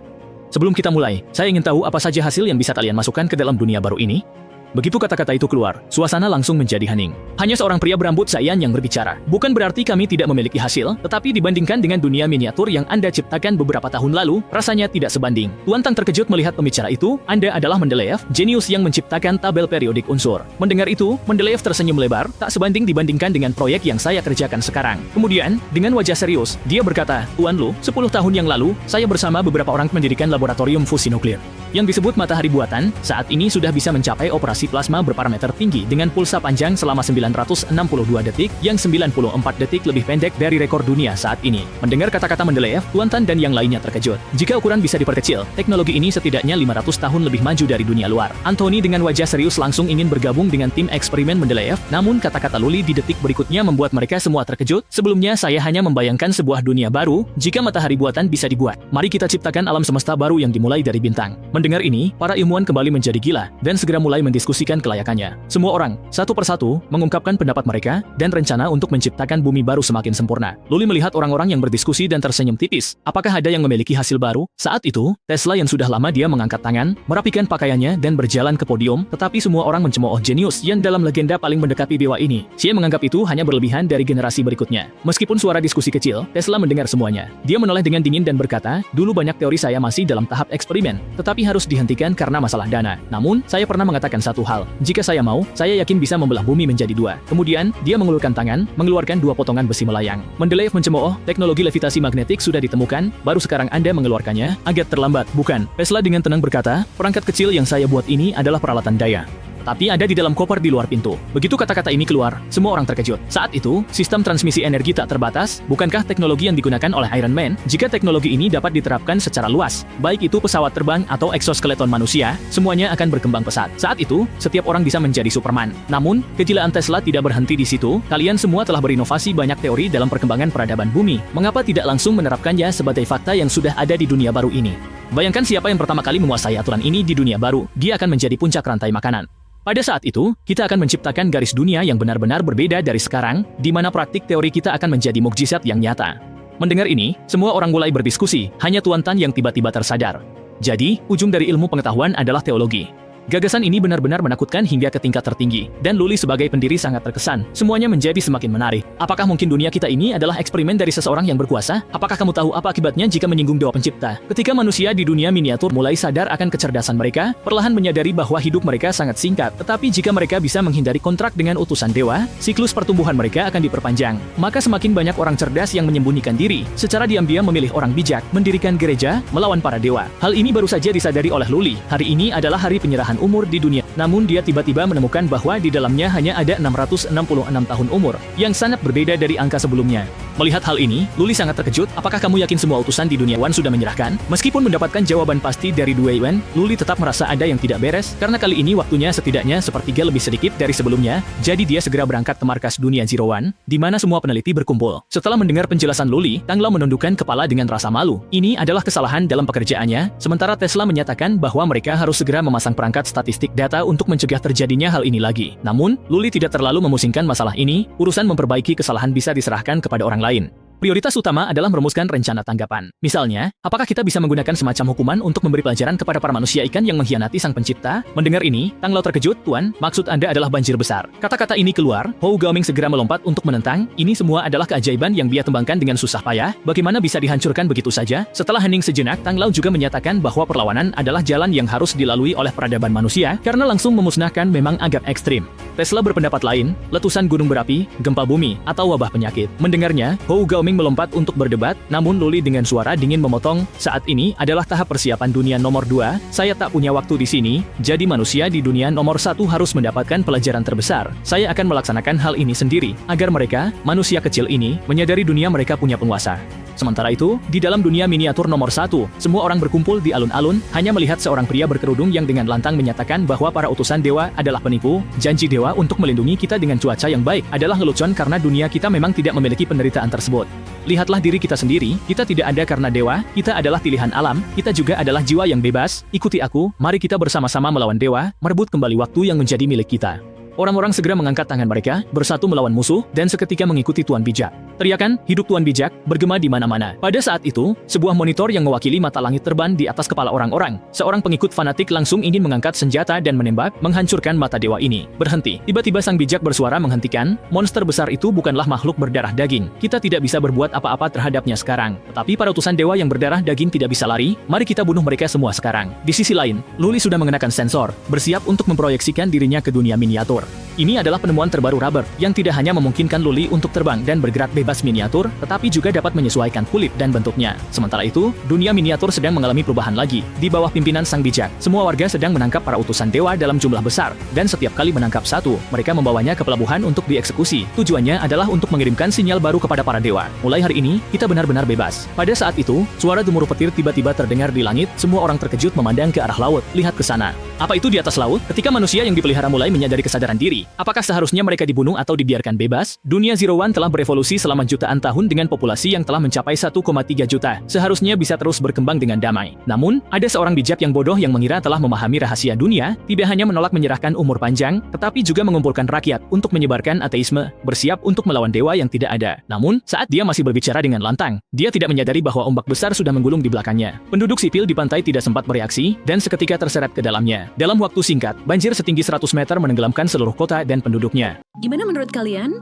Sebelum kita mulai, saya ingin tahu apa saja hasil yang bisa kalian masukkan ke dalam dunia baru ini? Begitu kata-kata itu keluar, suasana langsung menjadi hening. Hanya seorang pria berambut sayan yang berbicara. Bukan berarti kami tidak memiliki hasil, tetapi dibandingkan dengan dunia miniatur yang Anda ciptakan beberapa tahun lalu, rasanya tidak sebanding. Tuan Tang terkejut melihat pembicara itu. Anda adalah Mendeleev, jenius yang menciptakan tabel periodik unsur. Mendengar itu, Mendeleev tersenyum lebar, tak sebanding dibandingkan dengan proyek yang saya kerjakan sekarang. Kemudian, dengan wajah serius, dia berkata, Tuan Lu, 10 tahun yang lalu, saya bersama beberapa orang mendirikan laboratorium fusi nuklir. Yang disebut matahari buatan, saat ini sudah bisa mencapai operasi plasma berparameter tinggi dengan pulsa panjang selama 962 detik, yang 94 detik lebih pendek dari rekor dunia saat ini. Mendengar kata-kata Mendeleev, Tuan Tan dan yang lainnya terkejut. Jika ukuran bisa diperkecil, teknologi ini setidaknya 500 tahun lebih maju dari dunia luar. Anthony dengan wajah serius langsung ingin bergabung dengan tim eksperimen Mendeleev, namun kata-kata Luli di detik berikutnya membuat mereka semua terkejut. Sebelumnya saya hanya membayangkan sebuah dunia baru, jika matahari buatan bisa dibuat. Mari kita ciptakan alam semesta baru yang dimulai dari bintang. Mendengar ini, para ilmuwan kembali menjadi gila, dan segera mulai mendiskusikan kelayakannya. Semua orang, satu persatu, mengungkapkan pendapat mereka, dan rencana untuk menciptakan bumi baru semakin sempurna. Luli melihat orang-orang yang berdiskusi dan tersenyum tipis. Apakah ada yang memiliki hasil baru? Saat itu, Tesla yang sudah lama dia mengangkat tangan, merapikan pakaiannya dan berjalan ke podium, tetapi semua orang mencemooh jenius yang dalam legenda paling mendekati dewa ini. Xie menganggap itu hanya berlebihan dari generasi berikutnya. Meskipun suara diskusi kecil, Tesla mendengar semuanya. Dia menoleh dengan dingin dan berkata, dulu banyak teori saya masih dalam tahap eksperimen, tetapi harus dihentikan karena masalah dana. Namun, saya pernah mengatakan satu hal. Jika saya mau, saya yakin bisa membelah bumi menjadi dua. Kemudian, dia mengulurkan tangan, mengeluarkan dua potongan besi melayang. Mendeleev mencemooh, teknologi levitasi magnetik sudah ditemukan, baru sekarang Anda mengeluarkannya, agak terlambat, bukan? Tesla dengan tenang berkata, perangkat kecil yang saya buat ini adalah peralatan daya. Tapi ada di dalam koper di luar pintu. Begitu kata-kata ini keluar, semua orang terkejut. Saat itu, sistem transmisi energi tak terbatas, bukankah teknologi yang digunakan oleh Iron Man? Jika teknologi ini dapat diterapkan secara luas, baik itu pesawat terbang atau eksoskeleton manusia, semuanya akan berkembang pesat. Saat itu, setiap orang bisa menjadi Superman. Namun, kegilaan Tesla tidak berhenti di situ. Kalian semua telah berinovasi banyak teori dalam perkembangan peradaban bumi. Mengapa tidak langsung menerapkannya sebagai fakta yang sudah ada di dunia baru ini? Bayangkan siapa yang pertama kali menguasai aturan ini di dunia baru, dia akan menjadi puncak rantai makanan. Pada saat itu, kita akan menciptakan garis dunia yang benar-benar berbeda dari sekarang, di mana praktik teori kita akan menjadi mukjizat yang nyata. Mendengar ini, semua orang mulai berdiskusi, hanya Tuan Tan yang tiba-tiba tersadar. Jadi, ujung dari ilmu pengetahuan adalah teologi. Gagasan ini benar-benar menakutkan hingga ke tingkat tertinggi, dan Luli sebagai pendiri sangat terkesan. Semuanya menjadi semakin menarik. Apakah mungkin dunia kita ini adalah eksperimen dari seseorang yang berkuasa? Apakah kamu tahu apa akibatnya jika menyinggung Dewa Pencipta? Ketika manusia di dunia miniatur mulai sadar akan kecerdasan mereka, perlahan menyadari bahwa hidup mereka sangat singkat. Tetapi jika mereka bisa menghindari kontrak dengan utusan dewa, siklus pertumbuhan mereka akan diperpanjang. Maka semakin banyak orang cerdas yang menyembunyikan diri, secara diam-diam memilih orang bijak, mendirikan gereja, melawan para dewa. Hal ini baru saja disadari oleh Luli. Hari ini adalah hari penyerahan umur di dunia. Namun dia tiba-tiba menemukan bahwa di dalamnya hanya ada 666 tahun umur, yang sangat berbeda dari angka sebelumnya. Melihat hal ini, Luli sangat terkejut. Apakah kamu yakin semua utusan di dunia Wan sudah menyerahkan? Meskipun mendapatkan jawaban pasti dari Dui Wen, Luli tetap merasa ada yang tidak beres, karena kali ini waktunya setidaknya sepertiga lebih sedikit dari sebelumnya. Jadi dia segera berangkat ke markas dunia Zero One, di mana semua peneliti berkumpul. Setelah mendengar penjelasan Luli, Tang Lao menundukkan kepala dengan rasa malu. Ini adalah kesalahan dalam pekerjaannya, sementara Tesla menyatakan bahwa mereka harus segera memasang perangkat statistik data untuk mencegah terjadinya hal ini lagi. Namun, Luli tidak terlalu memusingkan masalah ini. Urusan memperbaiki kesalahan bisa diserahkan kepada orang lain. Prioritas utama adalah merumuskan rencana tanggapan. Misalnya, apakah kita bisa menggunakan semacam hukuman untuk memberi pelajaran kepada para manusia ikan yang mengkhianati sang pencipta? Mendengar ini, Tang Lao terkejut. Tuan, maksud Anda adalah banjir besar. Kata-kata ini keluar, Hou Gaoming segera melompat untuk menentang. Ini semua adalah keajaiban yang dia kembangkan dengan susah payah. Bagaimana bisa dihancurkan begitu saja? Setelah hening sejenak, Tang Lao juga menyatakan bahwa perlawanan adalah jalan yang harus dilalui oleh peradaban manusia, karena langsung memusnahkan memang agak ekstrim. Tesla berpendapat lain, letusan gunung berapi, gempa bumi, atau wabah penyakit. Mendengarnya, Hou Gaoming melompat untuk berdebat, namun Luli dengan suara dingin memotong, saat ini adalah tahap persiapan dunia nomor 2, saya tak punya waktu di sini, jadi manusia di dunia nomor 1 harus mendapatkan pelajaran terbesar. Saya akan melaksanakan hal ini sendiri, agar mereka, manusia kecil ini, menyadari dunia mereka punya penguasa. Sementara itu, di dalam dunia miniatur nomor 1, semua orang berkumpul di alun-alun, hanya melihat seorang pria berkerudung yang dengan lantang menyatakan bahwa para utusan dewa adalah penipu. Janji dewa untuk melindungi kita dengan cuaca yang baik adalah lelucon karena dunia kita memang tidak memiliki penderitaan tersebut. Lihatlah diri kita sendiri, kita tidak ada karena dewa, kita adalah pilihan alam, kita juga adalah jiwa yang bebas. Ikuti aku, mari kita bersama-sama melawan dewa, merebut kembali waktu yang menjadi milik kita. Orang-orang segera mengangkat tangan mereka, bersatu melawan musuh, dan seketika mengikuti Tuan Bijak. Teriakan, "Hidup Tuan Bijak," bergema di mana-mana. Pada saat itu, sebuah monitor yang mewakili mata langit terbang di atas kepala orang-orang. Seorang pengikut fanatik langsung ingin mengangkat senjata dan menembak, menghancurkan mata dewa ini. Berhenti. Tiba-tiba Sang Bijak bersuara menghentikan, "Monster besar itu bukanlah makhluk berdarah daging. Kita tidak bisa berbuat apa-apa terhadapnya sekarang. Tetapi para utusan dewa yang berdarah daging tidak bisa lari, mari kita bunuh mereka semua sekarang." Di sisi lain, Luli sudah mengenakan sensor, bersiap untuk memproyeksikan dirinya ke dunia miniatur. Ini adalah penemuan terbaru Rubber, yang tidak hanya memungkinkan Luli untuk terbang dan bergerak bebas miniatur, tetapi juga dapat menyesuaikan kulit dan bentuknya. Sementara itu, dunia miniatur sedang mengalami perubahan lagi. Di bawah pimpinan Sang Bijak, semua warga sedang menangkap para utusan dewa dalam jumlah besar, dan setiap kali menangkap satu, mereka membawanya ke pelabuhan untuk dieksekusi. Tujuannya adalah untuk mengirimkan sinyal baru kepada para dewa. Mulai hari ini, kita benar-benar bebas. Pada saat itu, suara gemuruh petir tiba-tiba terdengar di langit, semua orang terkejut memandang ke arah laut, lihat ke sana. Apa itu di atas laut? Ketika manusia yang dipelihara mulai menyadari kesadaran diri, apakah seharusnya mereka dibunuh atau dibiarkan bebas? Dunia Zero One telah berevolusi selama jutaan tahun dengan populasi yang telah mencapai 1,3 juta. Seharusnya bisa terus berkembang dengan damai. Namun, ada seorang bijak yang bodoh yang mengira telah memahami rahasia dunia, tidak hanya menolak menyerahkan umur panjang, tetapi juga mengumpulkan rakyat untuk menyebarkan ateisme, bersiap untuk melawan dewa yang tidak ada. Namun, saat dia masih berbicara dengan lantang, dia tidak menyadari bahwa ombak besar sudah menggulung di belakangnya. Penduduk sipil di pantai tidak sempat bereaksi, dan seketika terseret ke dalamnya. Dalam waktu singkat, banjir setinggi 100 meter menenggelamkan seluruh kota dan penduduknya. Gimana menurut kalian?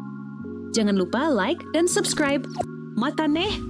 Jangan lupa like dan subscribe. Mata Neh!